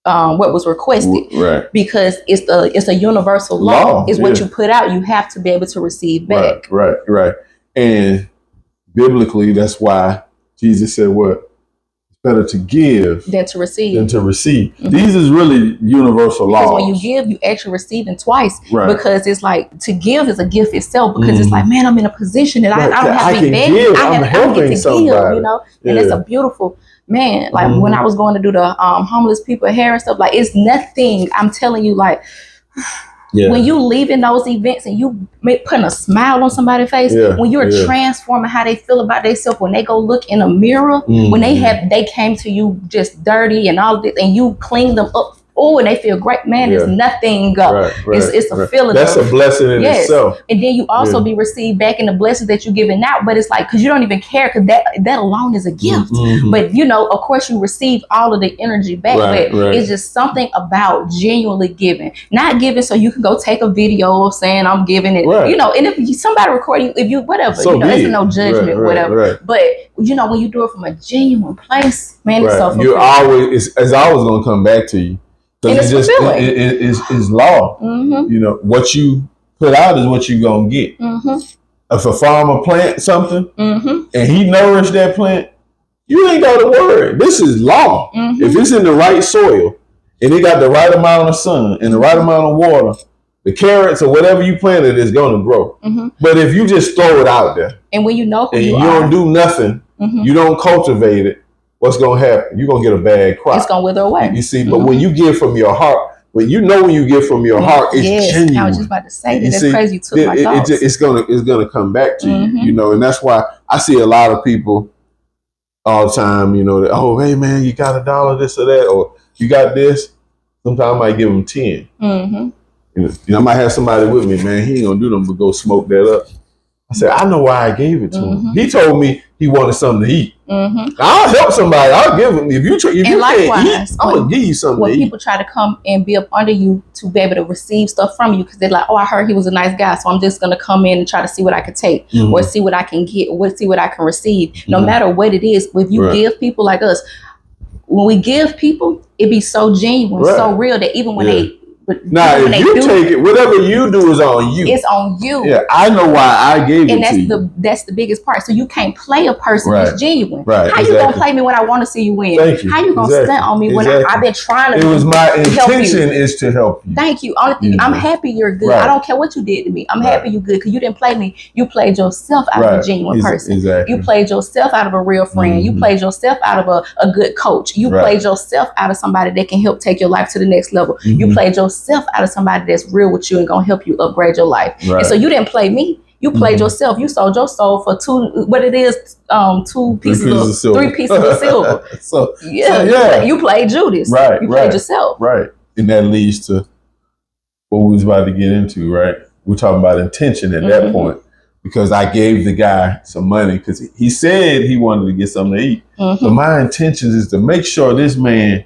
what was requested, right? Because it's a universal law. It's what you put out, you have to be able to receive back. Right. And biblically, that's why Jesus said, "What? It's better to give than to receive." Mm-hmm. These is really universal laws. Because when you give, you actually receiving twice. Right. Because it's like to give is a gift itself. Because it's like, man, I'm in a position that I don't have to be begging. I get to somebody. Give, you know, and it's a beautiful. Man, like when I was going to do the homeless people hair and stuff, like it's nothing. I'm telling you, like when you leaving those events and you putting a smile on somebody's face, when you're transforming how they feel about themselves, when they go look in a mirror, when they came to you just dirty and all of this, and you clean them up. Oh, and they feel great, man. There's nothing. It's a feeling. That's a blessing in itself. And then you also be received back in the blessings that you're giving out. But it's like, because you don't even care, because that alone is a gift. But you know, of course, you receive all of the energy back. But it's just something about genuinely giving, not giving so you can go take a video of saying I'm giving it. You know, and if somebody record you, if you whatever, so you know, there's no judgment, whatever. But you know, when you do it from a genuine place, man, it's so fulfilling. You're always gonna come back to you. And it's fulfilling. It's law. You know, what you put out is what you're going to get. If a farmer plant something and he nourished that plant, you ain't got to worry. This is law. If it's in the right soil and it got the right amount of sun and the right amount of water, the carrots or whatever you planted is going to grow. But if you just throw it out there and when you know who and you don't do nothing, you don't cultivate it, what's going to happen? You're going to get a bad crop. It's going to wither away. You see, but when you give from your heart, when you give from your heart, it's genuine. I was just about to say that. That's crazy. You took my thoughts. It's gonna come back to you, you know, and that's why I see a lot of people all the time, you know, that, oh, hey man, you got $1, this or that, or you got this. Sometimes I might give them 10. You know, I might have somebody with me, man, he ain't gonna do them but go smoke that up. I said, I know why I gave it to him. He told me he wanted something to eat. I'll help somebody. I'll give him. If you can't eat, I'm going to give you something to eat. When people try to come and be up under you to be able to receive stuff from you, because they're like, oh, I heard he was a nice guy, so I'm just going to come in and try to see what I can take or see what I can get or see what I can receive. No matter what it is, if you give people like us, when we give people, it be so genuine, so real that even when they... Now, if you take it, whatever you do is on you. It's on you. Yeah, I know why I gave it to you. And that's the biggest part. So you can't play a person that's genuine. Right. How you gonna play me when I want to see you win? Thank you. How you gonna stunt on me when I've been trying to? It was my intention is to help you. Thank you. I'm happy you're good. I don't care what you did to me. I'm happy you're good because you didn't play me. You played yourself out of a genuine person. Exactly. You played yourself out of a real friend. You played yourself out of a good coach. You played yourself out of somebody that can help take your life to the next level. You played yourself out of somebody that's real with you and gonna help you upgrade your life. And so you didn't play me. You played yourself. You sold your soul for three pieces of silver. So you played Judas. Right. You played yourself. Right. And that leads to what we was about to get into, right? We're talking about intention at that point. Because I gave the guy some money because he said he wanted to get something to eat. So my intention is to make sure this man,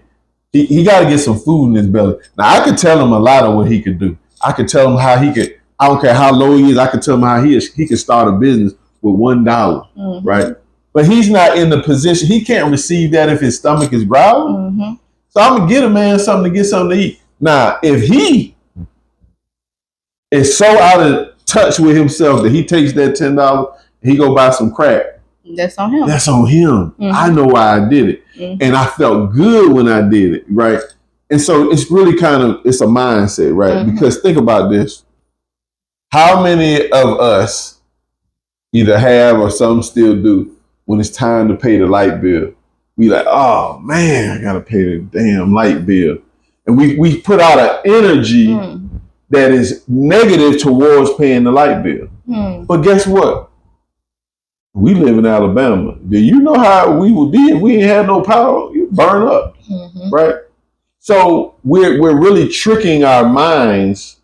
he got to get some food in his belly. Now, I could tell him a lot of what he could do. I could tell him how he could, I don't care how low he is, I could tell him how he could start a business with $1, right? But he's not in the position, he can't receive that if his stomach is growling. So I'm going to get a man something to get something to eat. Now, if he is so out of touch with himself that he takes that $10, he go buy some crack. That's on him. That's on him. I know why I did it. And I felt good when I did it, right? And so it's really it's a mindset, right? Because think about this. How many of us either have or some still do when it's time to pay the light bill? We like, oh man, I gotta pay the damn light bill. And we put out an energy that is negative towards paying the light bill. But guess what? We live in Alabama. Do you know how we would be if we ain't had no power? You burn up, right? So we're really tricking our minds,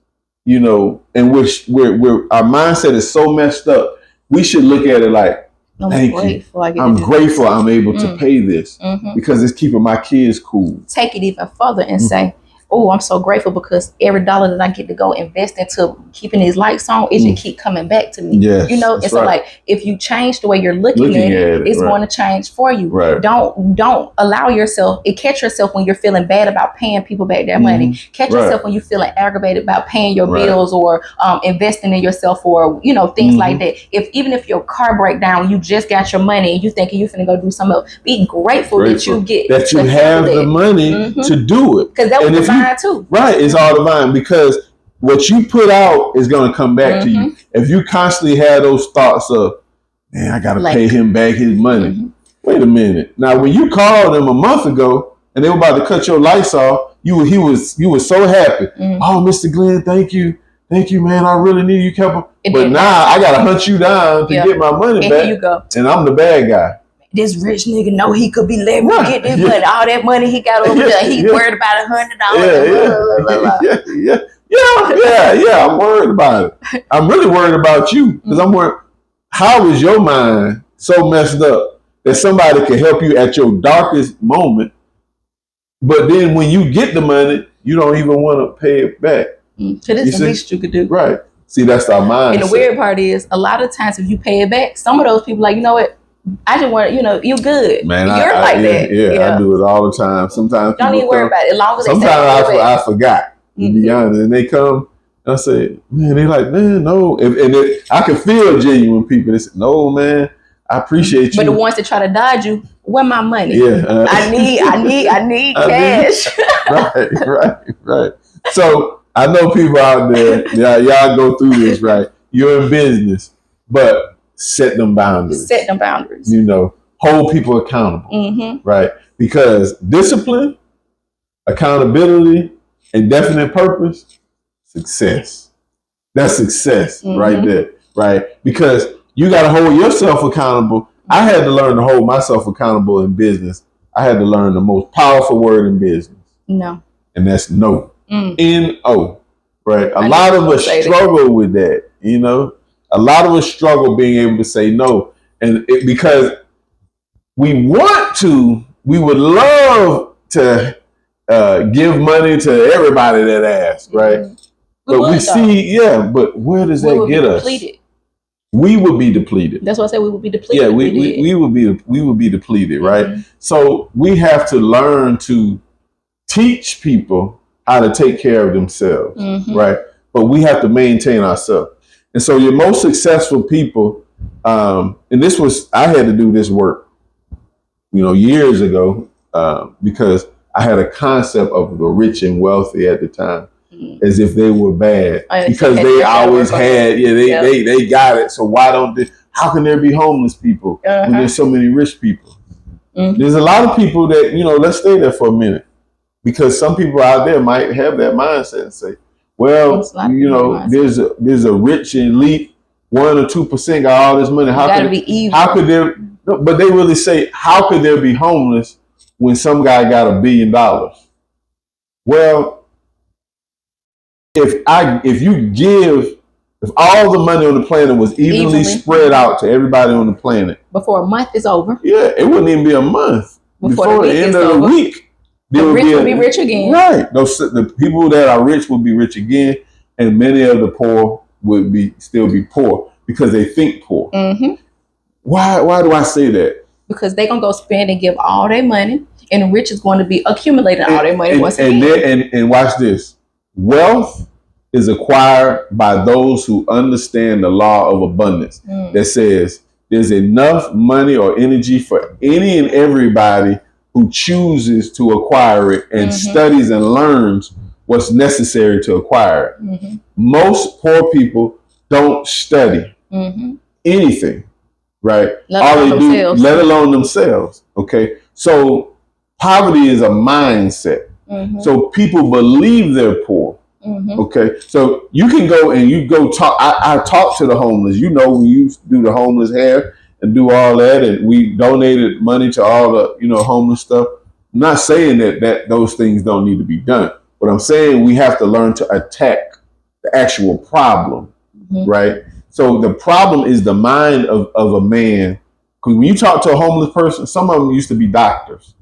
and we're our mindset is so messed up. We should look at it like, I'm grateful. I'm grateful I'm able to pay this because it's keeping my kids cool. Take it even further and say, oh, I'm so grateful because every dollar that I get to go invest into keeping these lights on, it should keep coming back to me. Yes, you know, and so like if you change the way you're looking at it, it's going to change for you. Right. Don't allow yourself, catch yourself when you're feeling bad about paying people back their money. Catch yourself when you're feeling aggravated about paying your bills or investing in yourself or, you know, things like that. Even if your car break down, you just got your money and you thinking you're finna go do something else, be grateful that you get that you have the money to do it. Because that was divine too. Right, it's all divine because what you put out is going to come back to you. If you constantly have those thoughts of, man, I got to pay him back his money. Wait a minute. Now, when you called him a month ago and they were about to cut your lights off, you were so happy. Oh, Mr. Glin, thank you, man. I really need you, Kepper. But now I got to hunt you down to get my money back. Here you go. And I'm the bad guy. This rich nigga know he could be letting me get this money. All that money he got over there, he worried about $100. Yeah. I'm worried about it. I'm really worried about you because I'm worried. How is your mind so messed up that somebody can help you at your darkest moment, but then when you get the money, you don't even want to pay it back? So this is the least you could do. Right. See, that's our mindset. And the weird part is, a lot of times if you pay it back, some of those people like, you know what? I just want, you good. Man, you're like that. Yeah, I do it all the time. Sometimes don't even worry about it. As long as they sometimes I forgot. To be honest, and they come and I say, man, they like, man, no. I can feel genuine people. They say, no, man, I appreciate you. But the ones that try to dodge you, where my money? Yeah, I need cash. Right. So I know people out there, y'all go through this, right? You're in business, but set them boundaries. You know, hold people accountable, right? Because discipline, accountability, and definite purpose, success. That's success right there, right? Because you got to hold yourself accountable. I had to learn to hold myself accountable in business. I had to learn the most powerful word in business. No. And that's no. N-O, right? A lot of us struggle with that, you know? A lot of us struggle being able to say no. And because we would love to give money to everybody that asks, right? But we see, but where does that get us? We would be depleted. That's why I said we would be depleted. Yeah, we would be depleted, right? So we have to learn to teach people how to take care of themselves, right? But we have to maintain ourselves. And so your most successful people, and I had to do this work, years ago, because I had a concept of the rich and wealthy at the time, as if they were bad because they always had, they got it. So how can there be homeless people when there's so many rich people? There's a lot of people that, let's stay there for a minute, because some people out there might have that mindset and say, well, there's a rich elite, 1 or 2% got all this money. How could there? But they really say, how could there be homeless when some guy got $1 billion? Well, if all the money on the planet was evenly spread out to everybody on the planet before a month is over, it wouldn't even be a month. Before the end of the week. The rich will be rich again. Right. The people that are rich will be rich again, and many of the poor would still be poor because they think poor. Why do I say that? Because they're going to go spend and give all their money, and the rich is going to be accumulating all their money once again. And watch this. Wealth is acquired by those who understand the law of abundance that says there's enough money or energy for any and everybody who chooses to acquire it and studies and learns what's necessary to acquire it. Most poor people don't study anything, right? Let alone themselves. Okay. So poverty is a mindset. So people believe they're poor. Okay. So you can go and talk. I talk to the homeless. We used to do the homeless hair and do all that, and we donated money to all the homeless stuff. I'm not saying that those things don't need to be done, but I'm saying we have to learn to attack the actual problem, right? So the problem is the mind of a man Because when you talk to a homeless person, some of them used to be doctors.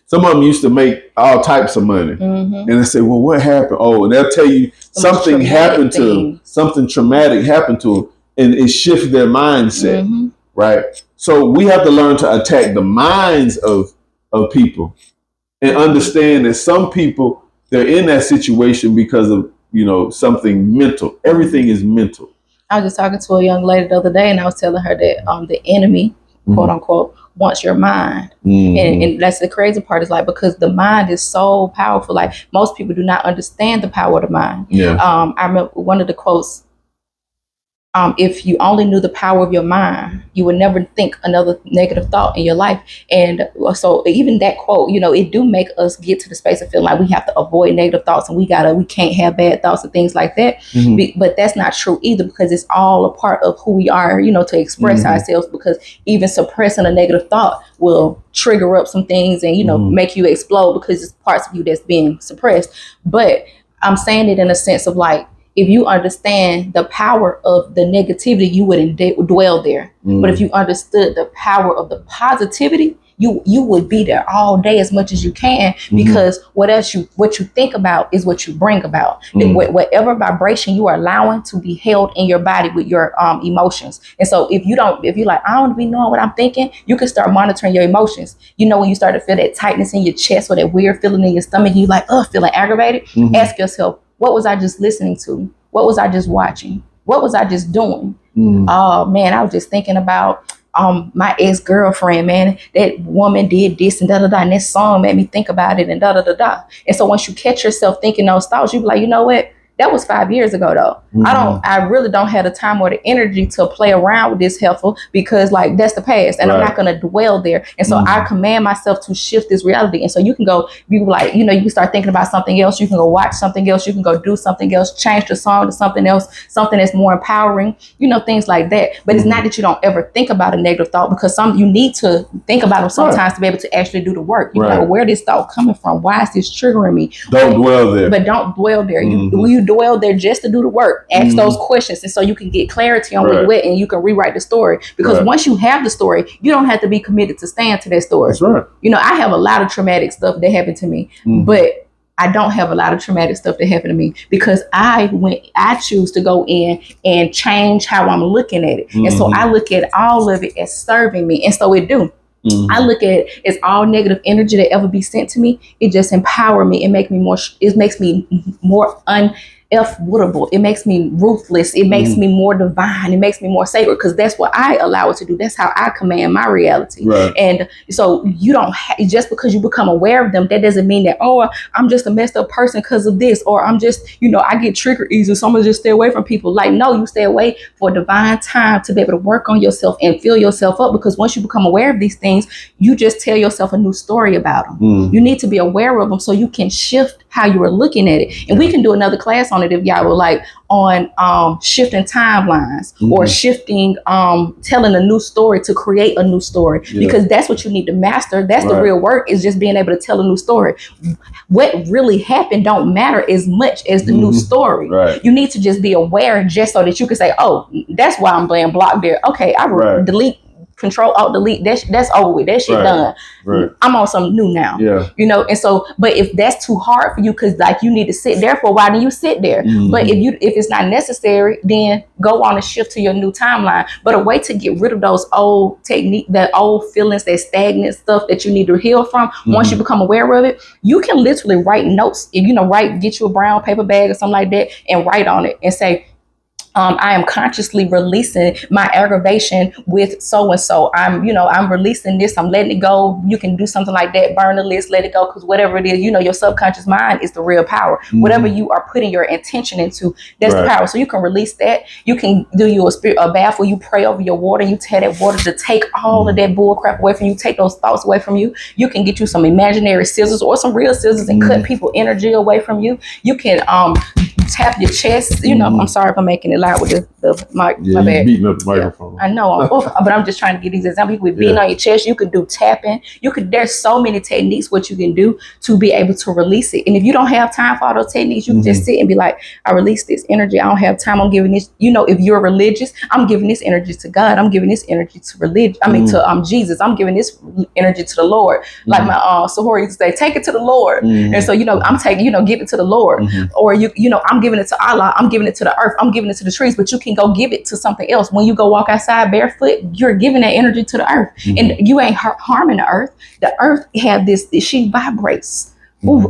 Some of them used to make all types of money. And they say, well, what happened? Oh, and they'll tell you something happened to them. Something traumatic happened to them. And it shifts their mindset, right? So we have to learn to attack the minds of people and understand that some people, they're in that situation because of, something mental. Everything is mental. I was just talking to a young lady the other day, and I was telling her that the enemy, quote unquote, wants your mind. And that's the crazy part, is like, because the mind is so powerful. Like, most people do not understand the power of the mind. I remember one of the quotes, if you only knew the power of your mind, you would never think another negative thought in your life. And so even that quote, it do make us get to the space of feeling like we have to avoid negative thoughts, and we can't have bad thoughts and things like that. But that's not true either, because it's all a part of who we are, to express ourselves, because even suppressing a negative thought will trigger up some things and, make you explode, because it's parts of you that's being suppressed. But I'm saying it in a sense of like, if you understand the power of the negativity, you wouldn't dwell there. But if you understood the power of the positivity, you would be there all day as much as you can, because what you think about is what you bring about. Whatever vibration you are allowing to be held in your body with your emotions. And so if you're like, I don't want to be knowing what I'm thinking, you can start monitoring your emotions. When you start to feel that tightness in your chest or that weird feeling in your stomach, you like, feeling aggravated, ask yourself, what was I just listening to? What was I just watching? What was I just doing? Oh man, I was just thinking about my ex-girlfriend, man. That woman did this and da-da-da, and that song made me think about it and da-da-da-da. And so once you catch yourself thinking those thoughts, you be like, you know what? That was 5 years ago though. I really don't have the time or the energy to play around with this helpful, because like that's the past, and I'm not going to dwell there. And so I command myself to shift this reality. And so you can go, you like, you can start thinking about something else. You can go watch something else. You can go do something else, change the song to something else, something that's more empowering, things like that. But it's not that you don't ever think about a negative thought, because you need to think about them sometimes to be able to actually do the work. You know, where this thought coming from? Why is this triggering me? Don't dwell there. But don't dwell there. You dwell there just to do the work. Ask those questions, and so you can get clarity on where you're at, and you can rewrite the story. Because once you have the story, you don't have to be committed to stand to that story. That's right. I have a lot of traumatic stuff that happened to me, but I don't have a lot of traumatic stuff that happened to me, because I choose to go in and change how I'm looking at it. And so I look at all of it as serving me. And so it do. I look at it as all negative energy that ever be sent to me. It just empower me. It makes me more unwoodable. It makes me ruthless. It makes me more divine. It makes me more sacred, because that's what I allow it to do. That's how I command my reality. And so you don't just because you become aware of them, that doesn't mean that, I'm just a messed up person because of this, or I'm just, I get triggered easy, so I'm gonna just stay away from people. Like, no, you stay away for a divine time to be able to work on yourself and fill yourself up, because once you become aware of these things, you just tell yourself a new story about them. You need to be aware of them so you can shift how you are looking at it. And we can do another class on it if y'all would like, on shifting timelines or shifting, telling a new story to create a new story, because that's what you need to master. That's the real work, is just being able to tell a new story. What really happened don't matter as much as the new story. You need to just be aware, just so that you can say, that's why I'm playing block there. Okay, I will delete, Control Alt Delete. That's over with. That shit done. I'm on something new now. And so, but if that's too hard for you, because like you need to sit there for a while, then you sit there. But if it's not necessary, then go on and shift to your new timeline. But a way to get rid of those old technique, that old feelings, that stagnant stuff that you need to heal from, once you become aware of it, you can literally write notes. Get you a brown paper bag or something like that, and write on it and say, I am consciously releasing my aggravation with so-and-so. I'm releasing this. I'm letting it go. You can do something like that. Burn the list, let it go. Because whatever it is, your subconscious mind is the real power. Whatever you are putting your intention into, that's the power. So you can release that. You can do a bath where you pray over your water. You tell that water to take all of that bull crap away from you. Take those thoughts away from you. You can get you some imaginary scissors or some real scissors and cut people energy away from you. You can tap your chest. I'm sorry if I'm making it loud with the mic. Yeah, My you bad. beating up the microphone. I know, but I'm just trying to get these examples. You could be beating on your chest. You could do tapping. There's so many techniques what you can do to be able to release it. And if you don't have time for all those techniques, you can just sit and be like, I release this energy. I don't have time. I'm giving this. If you're religious, I'm giving this energy to God. I'm giving this energy to religion. To Jesus. I'm giving this energy to the Lord. Like my sorority used to say, take it to the Lord. And so I'm taking, give it to the Lord. Or I'm giving it to Allah. I'm giving it to the earth. I'm giving it to the trees. But you can go give it to something else. When you go walk outside barefoot, you're giving that energy to the earth, and you ain't harming the earth. The earth have this. She vibrates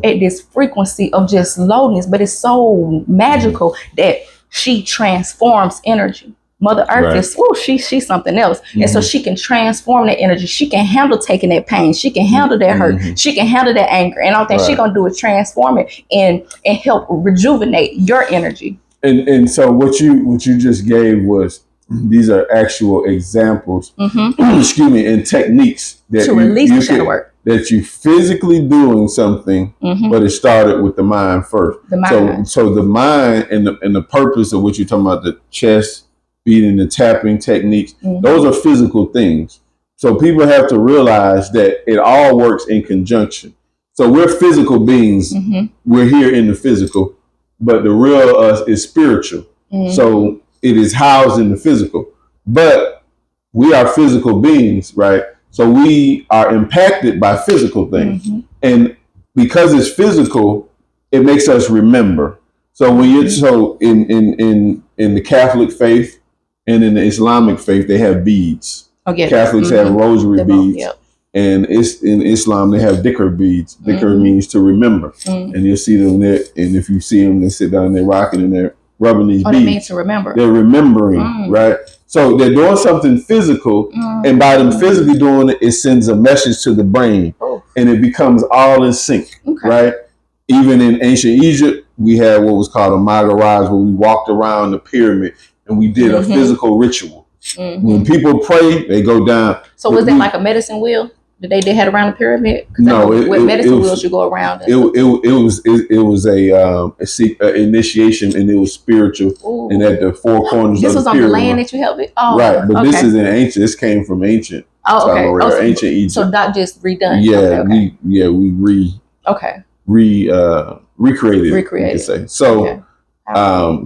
at this frequency of just lowness, but it's so magical that she transforms energy. Mother Earth is, she's something else. And so she can transform that energy. She can handle taking that pain. She can handle that hurt. She can handle that anger. And all that she's going to do is transform it and help rejuvenate your energy. And so what you just gave was, these are actual examples, excuse me, and techniques that to release the shadow work. That you physically doing something, but it started with the mind first. The mind. So the mind and the purpose of what you're talking about, the chest beating, the tapping techniques, those are physical things. So people have to realize that it all works in conjunction. So we're physical beings. We're here in the physical, but the real us is spiritual. So it is housed in the physical, but we are physical beings, right? So we are impacted by physical things. And because it's physical, it makes us remember. So when you're in the Catholic faith and in the Islamic faith, they have beads. Catholics have rosary beads. And it's in Islam, they have dhikr beads. Dhikr means to remember. And you'll see them there. And if you see them, they sit down, they're rocking and they're rubbing these beads. They mean to remember. They're remembering, right? So they're doing something physical. And by them physically doing it, it sends a message to the brain. And it becomes all in sync, right? Even in ancient Egypt, we had what was called a magaraj, where we walked around the pyramid and we did a physical ritual. When people pray, they go down. So was that like a medicine wheel that they had around the pyramid? No, with medicine wheels you go around. It was a initiation, and it was spiritual. And at the four corners this of was the on the pyramid, land that you helped it. Oh, right? But this is in ancient. This came from ancient. Ancient Egypt. So not just redone. We recreated. You could say. So.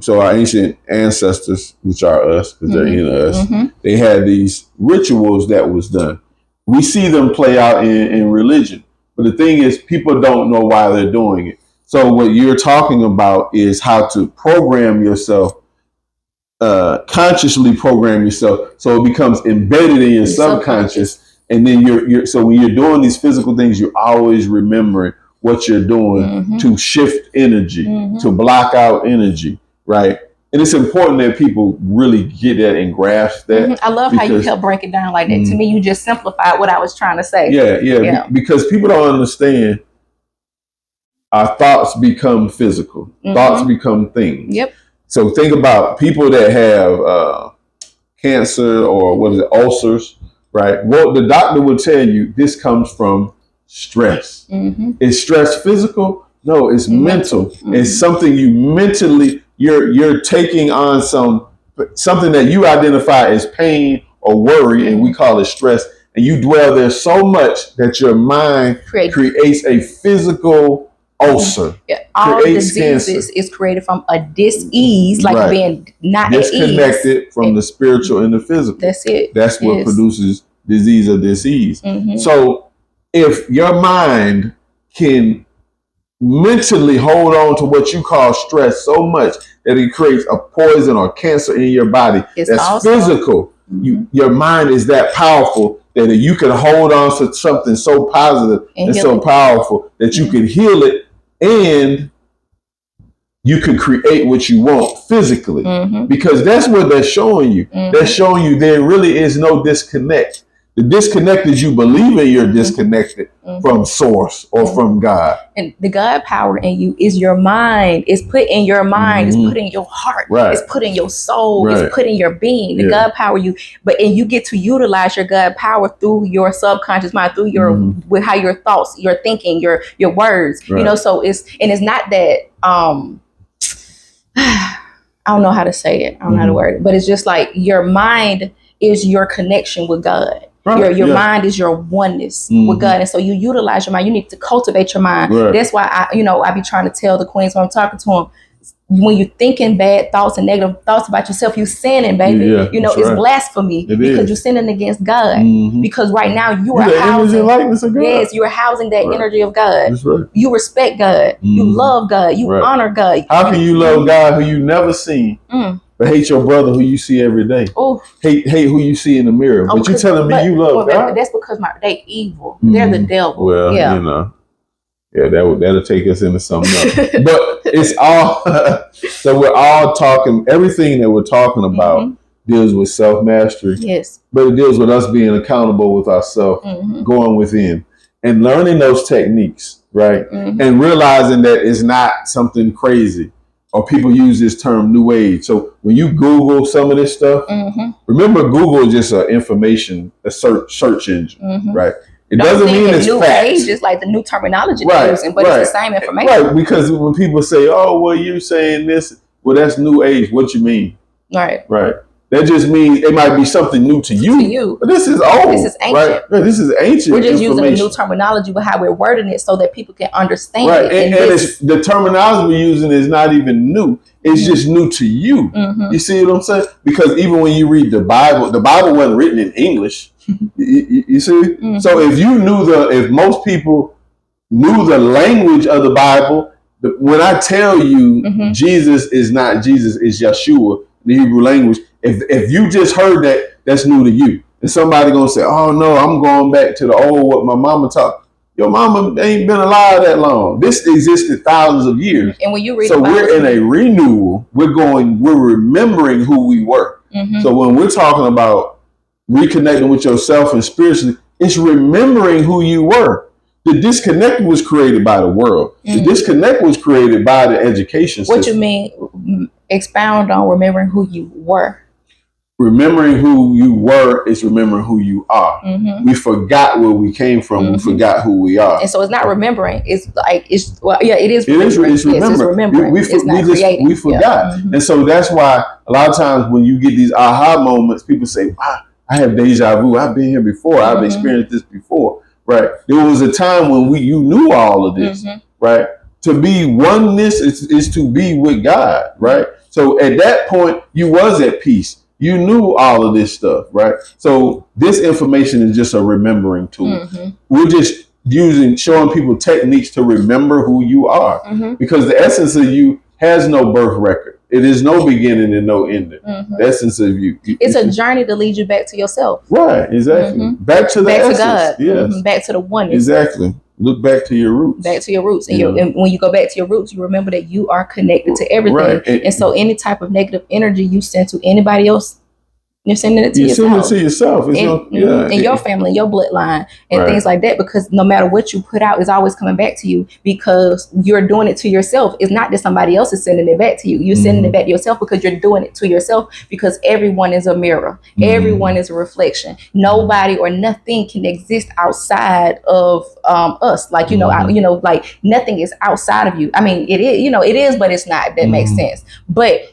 So our ancient ancestors, which are us, because they're in us, they had these rituals that was done. We see them play out in religion, but the thing is, people don't know why they're doing it. So what you're talking about is how to program yourself, consciously program yourself, so it becomes embedded in your subconscious, and then you're so when you're doing these physical things, you're always remembering what you're doing to shift energy, to block out energy, right? And it's important that people really get that and grasp that. I love how you help break it down like that. To me, you just simplified what I was trying to say. Yeah. Because people don't understand, our thoughts become physical. Thoughts become things. So think about people that have cancer or ulcers, right? Well, the doctor will tell you this comes from stress. Is stress physical? No, it's mental. It's something you mentally, you're taking on something that you identify as pain or worry, and we call it stress. And you dwell there so much that your mind creates a physical ulcer. All diseases is created from a dis-ease, like being not disconnected from the spiritual and the physical. That's it. That's what produces disease or disease. So if your mind can mentally hold on to what you call stress so much that it creates a poison or cancer in your body, that's physical. Your mind is that powerful that you can hold on to something so positive and so powerful that you can heal it, and you can create what you want physically, because that's what they're showing you. They're showing you there really is no disconnect. The disconnect is you believe in you're disconnected from source or from God. And the God power in you is your mind. It's put in your mind. It's put in your heart. It's put in your soul. It's put in your being. The God power you, and you get to utilize your God power through your subconscious mind, through your with how your thoughts, your thinking, your words. So it's not that I don't know how to say it. I don't know how to word it, but it's just like your mind is your connection with God. Right. Your mind is your oneness with God. And so you utilize your mind. You need to cultivate your mind. Right. That's why I be trying to tell the queens when I'm talking to them, when you're thinking bad thoughts and negative thoughts about yourself, you sinning, baby. Yeah, It's blasphemy because you're sinning against God. Because right now you are housing, yes, you're housing that energy of God. That's right. You respect God. You love God. You honor God. How can you love God who you never seen, but hate your brother who you see every day? Hate who you see in the mirror. But you telling me you love God? That's because they evil. They're the devil. Well, that'll take us into something else. But it's all, so we're all talking, everything that we're talking about deals with self-mastery. Yes. But it deals with us being accountable with ourselves, going within and learning those techniques, right? And realizing that it's not something crazy, or people use this term new age. So when you Google some of this stuff, remember Google is just a search engine, right? It doesn't mean it's new facts. age is like the new terminology they're using, but it's the same information. Right, because when people say, "Oh, well, you're saying this," well, that's new age. What you mean? Right. That just means it might be something new to you. But this is old. This is ancient. Right? Yeah, this is ancient. We're just using the new terminology with how we're wording it so that people can understand it. And it's, the terminology we're using is not even new. It's just new to you. You see what I'm saying? Because even when you read the Bible wasn't written in English. You see? So if most people knew the language of the Bible, when I tell you Jesus is not Jesus, is Yeshua, the Hebrew language, if you just heard that, that's new to you. And somebody gonna say, "Oh no, I'm going back to the old what my mama taught." Your mama ain't been alive that long. This existed thousands of years. And when you read, so we're in a renewal. We're remembering who we were. So when we're talking about reconnecting with yourself and spiritually, it's remembering who you were. The disconnect was created by the world. The disconnect was created by the education system. What you mean? Expound on remembering who you were. Remembering who you were is remembering who you are. We forgot where we came from. We forgot who we are. And so it's not remembering. It's like, it is. It's remembering. Yes, it's remembering. We forgot. And so that's why a lot of times when you get these aha moments, people say, "Wow, I have deja vu. I've been here before. I've experienced this before." Right? There was a time when you knew all of this. Right? To be oneness is to be with God. Right? So at that point, you was at peace. You knew all of this stuff, right? So this information is just a remembering tool. We're just showing people techniques to remember who you are, because the essence of you has no birth record. It is no beginning and no ending. The essence of you. It's a journey to lead you back to yourself. Right, exactly. Back to the essence. Back to God. Yes. Back to the oneness. Exactly. Look back to your roots. Back to your roots. And, and when you go back to your roots, you remember that you are connected to everything. Right. And so any type of negative energy you send to anybody else, you're sending it to yourself. You're sending it to yourself. In your family, your bloodline, and things like that, because no matter what you put out, it's always coming back to you because you're doing it to yourself. It's not that somebody else is sending it back to you. You're sending it back to yourself because you're doing it to yourself, because everyone is a mirror. Everyone is a reflection. Nobody or nothing can exist outside of us. Like, like nothing is outside of you. I mean, it is, it is, but it's not. That makes sense. But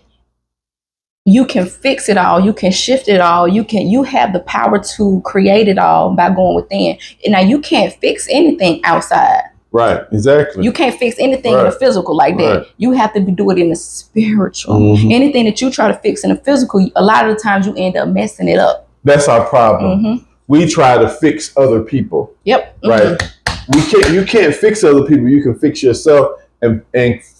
you can fix it all. You can shift it all. You have the power to create it all by going within. And now you can't fix anything outside. Right. Exactly. You can't fix anything in the physical like that. You have to do it in the spiritual. Anything that you try to fix in the physical, a lot of the times you end up messing it up. That's our problem. We try to fix other people. Yep. Right. You can't fix other people. You can fix yourself and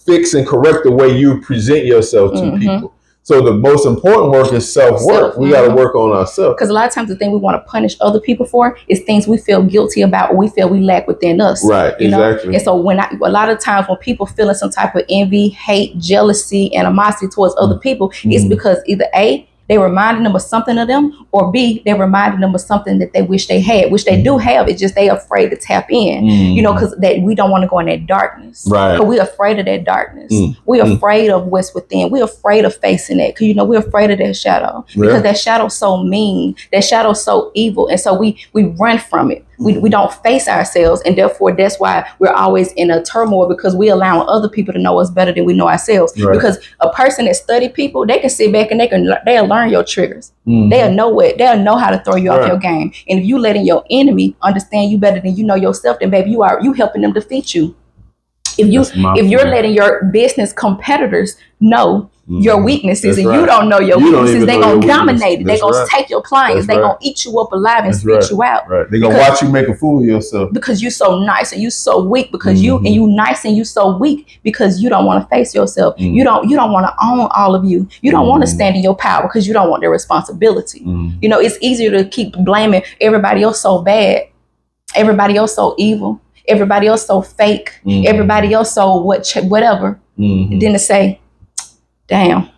fix and correct the way you present yourself to people. So the most important work is self-work. We got to work on ourselves. Because a lot of times the thing we want to punish other people for is things we feel guilty about or we feel we lack within us. Right, exactly. And so a lot of times when people feeling some type of envy, hate, jealousy, animosity towards other people, it's because either A, they reminding them of something of them, or B, they reminding them of something that they wish they had, which they do have. It's just they afraid to tap in, because that we don't want to go in that darkness. Right. Because we're afraid of that darkness. We're afraid of what's within. We're afraid of facing that. Because we're afraid of that shadow. Because that shadow's so mean. That shadow's so evil. And so we run from it. We don't face ourselves, and therefore that's why we're always in a turmoil, because we allow other people to know us better than we know ourselves. Right. Because a person that study people, they can sit back and they'll learn your triggers. They'll know how to throw you off your game. And if you letting your enemy understand you better than you know yourself, then baby, you helping them defeat you. If you're letting your business competitors know your weaknesses, and you don't know your weaknesses, they're going to dominate it. They're going to take your clients. They're going to eat you up alive and spit you out. Right. They're going to watch you make a fool of yourself. Because you're so nice and you're so weak, because you nice and you so weak because you don't want to face yourself. You don't want to own all of you. You don't want to stand in your power because you don't want their responsibility. You know, it's easier to keep blaming everybody else so bad, everybody else so evil, everybody else so fake, everybody else so whatever, than to say, damn,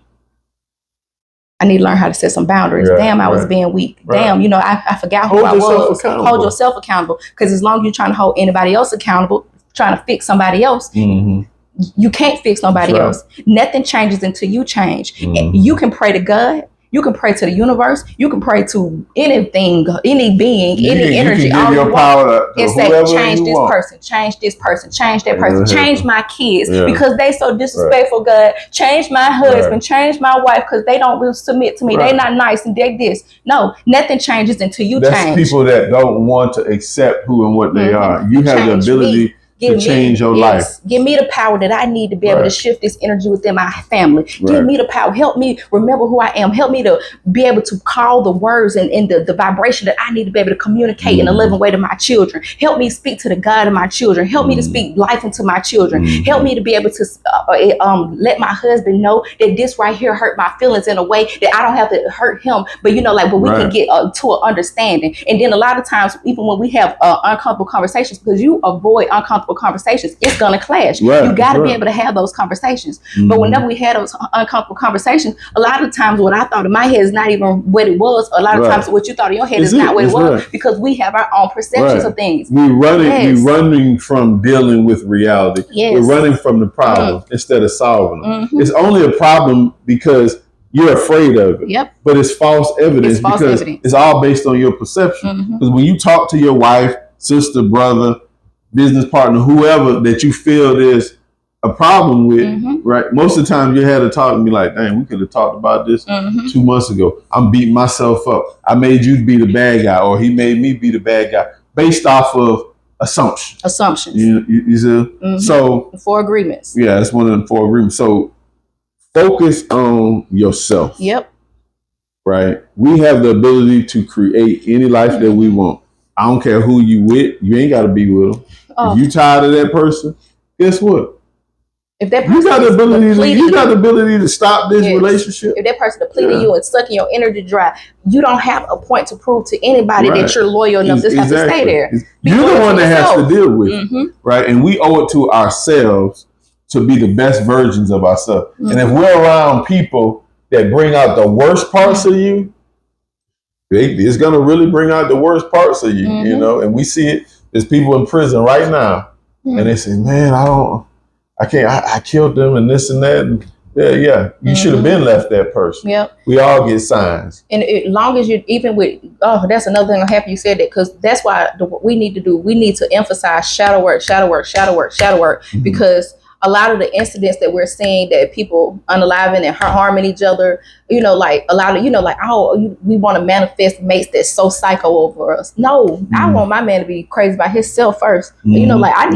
I need to learn how to set some boundaries. Damn, I was being weak. Damn, you know, I forgot who I was. Hold yourself accountable. Because as long as you're trying to hold anybody else accountable, trying to fix somebody else, you can't fix nobody else. Nothing changes until you change. You can pray to God. You can pray to the universe. You can pray to anything, any being, any energy. You can give your power to and say, change this person, change this person, change that person, change my kids because they so disrespectful, God. Change my husband, change my wife because they don't really submit to me. They not nice and they this. No, nothing changes until you change. That's people that don't want to accept who and what they are. You have the ability to change your life. Give me the power that I need to be able to shift this energy within my family. Give me the power. Help me remember who I am. Help me to be able to call the words and the vibration that I need to be able to communicate in a living way to my children. Help me speak to the God of my children. Help me to speak life into my children. Help me to be able to let my husband know that this right here hurt my feelings in a way that I don't have to hurt him. But you know, like, but we can get to an understanding. And then a lot of times, even when we have uncomfortable conversations, because you avoid uncomfortable conversations, it's gonna clash. You got to be able to have those conversations. But whenever we had those uncomfortable conversations, a lot of times what I thought in my head is not even what it was. A lot of times what you thought in your head is not what it was, because we have our own perceptions of things. We're running from dealing with reality. We're running from the problem instead of solving them. It's only a problem because you're afraid of it. But it's false evidence because it's all based on your perception. Because when you talk to your wife, sister, brother, business partner, whoever that you feel there's a problem with, right? Most of the time you had to talk and be like, dang, we could have talked about this 2 months ago. I'm beating myself up. I made you be the bad guy, or he made me be the bad guy, based off of assumptions. You see? So 4 agreements. Yeah, that's one of the 4 agreements. So focus on yourself. Right? We have the ability to create any life that we want. I don't care who you with. You ain't got to be with them. If you tired of that person, guess what? If that person you got the ability to stop this relationship. If that person depleted you and sucking your energy dry, you don't have a point to prove to anybody that you're loyal enough to have to stay there. You're the one that has to deal with it, right? And we owe it to ourselves to be the best versions of ourselves. And if we're around people that bring out the worst parts of you, it's gonna really bring out the worst parts of you, you know. And we see it. There's people in prison right now, and they say, "Man, I can't. I killed them and this and that." And you should have been left that person. We all get signs. And as long as you, even with, that's another thing. I'm happy you said that, because that's why we need to emphasize shadow work, because a lot of the incidents that we're seeing that people unaliving and harming each other, you know, like a lot of, you know, like, we want to manifest mates that's so psycho over us. No, I want my man to be crazy by himself first. You know, like, I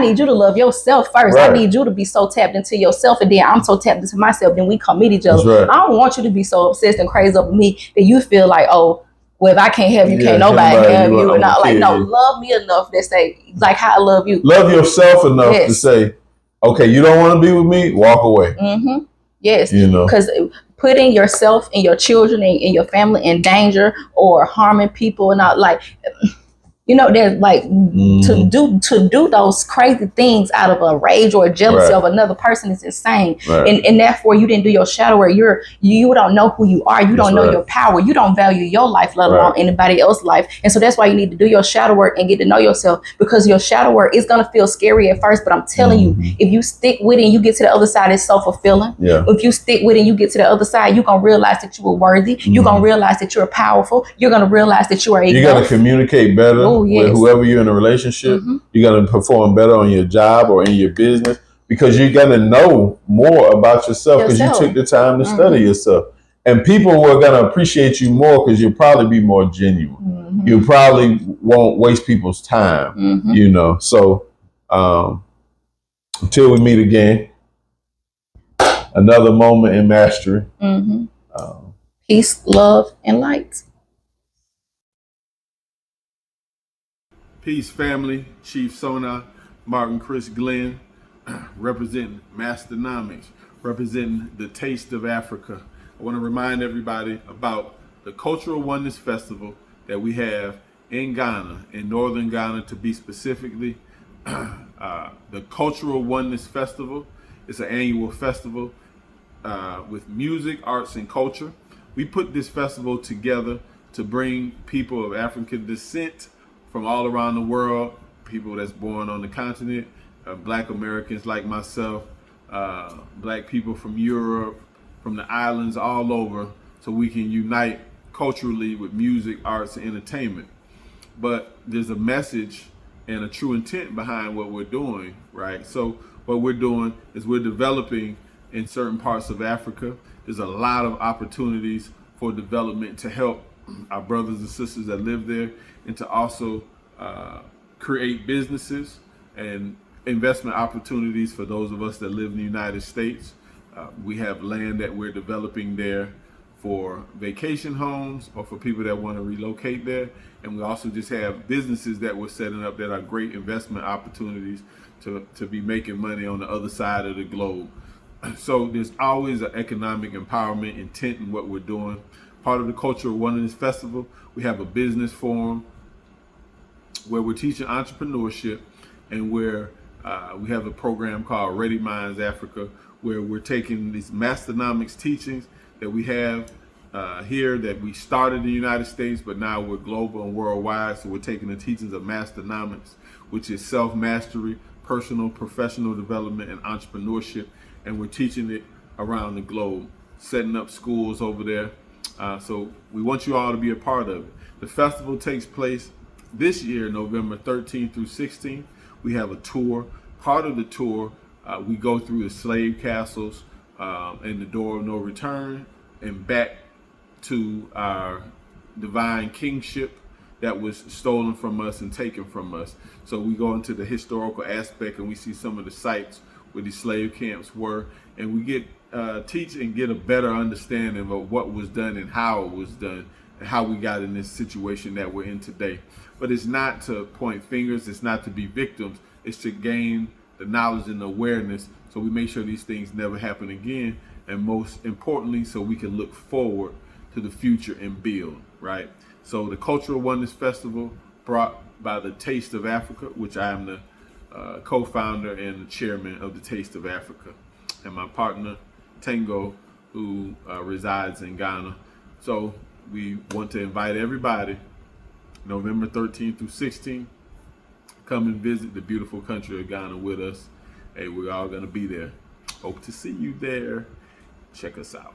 need you to love yourself first. I need you to be so tapped into yourself, and then I'm so tapped into myself, then we come meet each other. I don't want you to be so obsessed and crazy over me that you feel like, well, if I can't have you, can't nobody have you. And not like, no, love me enough to say, like, how I love you. Love yourself enough to say, okay, you don't want to be with me? Walk away. Yes. You know, because putting yourself and your children and your family in danger or harming people and not, like, you know, there's like to do those crazy things out of a rage or a jealousy of another person is insane. And therefore you didn't do your shadow work. You don't know who you are. You don't know your power. You don't value your life, let alone anybody else's life. And so that's why you need to do your shadow work and get to know yourself, because your shadow work is going to feel scary at first, but I'm telling you, if you stick with it and you get to the other side, it's so fulfilling. If you stick with it and you get to the other side, you're going to realize that you are worthy. You're going to realize that you're powerful. You're going to realize that you are enough. You got to communicate better. Oh, with yes. whoever you're in a relationship. Mhm. You're going to perform better on your job or in your business because you're going to know more about yourself because you Yourself. took the time to Mhm. study yourself. And people are going to appreciate you more because you'll probably be more genuine. Mhm. You probably won't waste people's time, Mhm. you know. So until we meet again, another moment in mastery. Mhm. Peace, love, and light. Peace, family. Chief Sona, Martin Chris Glin, representing Masternomics, representing the Taste of Africa. I want to remind everybody about the Cultural Oneness Festival that we have in Ghana, in northern Ghana to be specifically. The Cultural Oneness Festival is an annual festival with music, arts, and culture. We put this festival together to bring people of African descent from all around the world, people that's born on the continent, Black Americans like myself, Black people from Europe, from the islands, all over, so we can unite culturally with music, arts, and entertainment. But there's a message and a true intent behind what we're doing, right? So what we're doing is we're developing in certain parts of Africa. There's a lot of opportunities for development to help our brothers and sisters that live there, and to also create businesses and investment opportunities for those of us that live in the United States. We have land that we're developing there for vacation homes or for people that want to relocate there. And we also just have businesses that we're setting up that are great investment opportunities to be making money on the other side of the globe. So there's always an economic empowerment intent in what we're doing. Part of the Cultural Oneness Festival, we have a business forum where we're teaching entrepreneurship, and where we have a program called Ready Minds Africa, where we're taking these Masternomics teachings that we have here that we started in the United States, but now we're global and worldwide. So we're taking the teachings of Masternomics, which is self-mastery, personal, professional development, and entrepreneurship, and we're teaching it around the globe, setting up schools over there. So we want you all to be a part of it. The festival takes place this year, November 13th through 16th. We have a tour. Part of the tour, we go through the slave castles and the door of no return, and back to our divine kingship that was stolen from us and taken from us. So we go into the historical aspect, and we see some of the sites where these slave camps were, and we get teach and get a better understanding of what was done and how it was done and how we got in this situation that we're in today. But it's not to point fingers, it's not to be victims, it's to gain the knowledge and awareness so we make sure these things never happen again, and most importantly, so we can look forward to the future and build, right? So the Cultural Oneness Festival, brought by the Taste of Africa, which I am the co-founder and the chairman of the Taste of Africa, and my partner Tango, who resides in Ghana. So we want to invite everybody, November 13th through 16th, come and visit the beautiful country of Ghana with us. Hey, we're all going to be there. Hope to see you there. Check us out.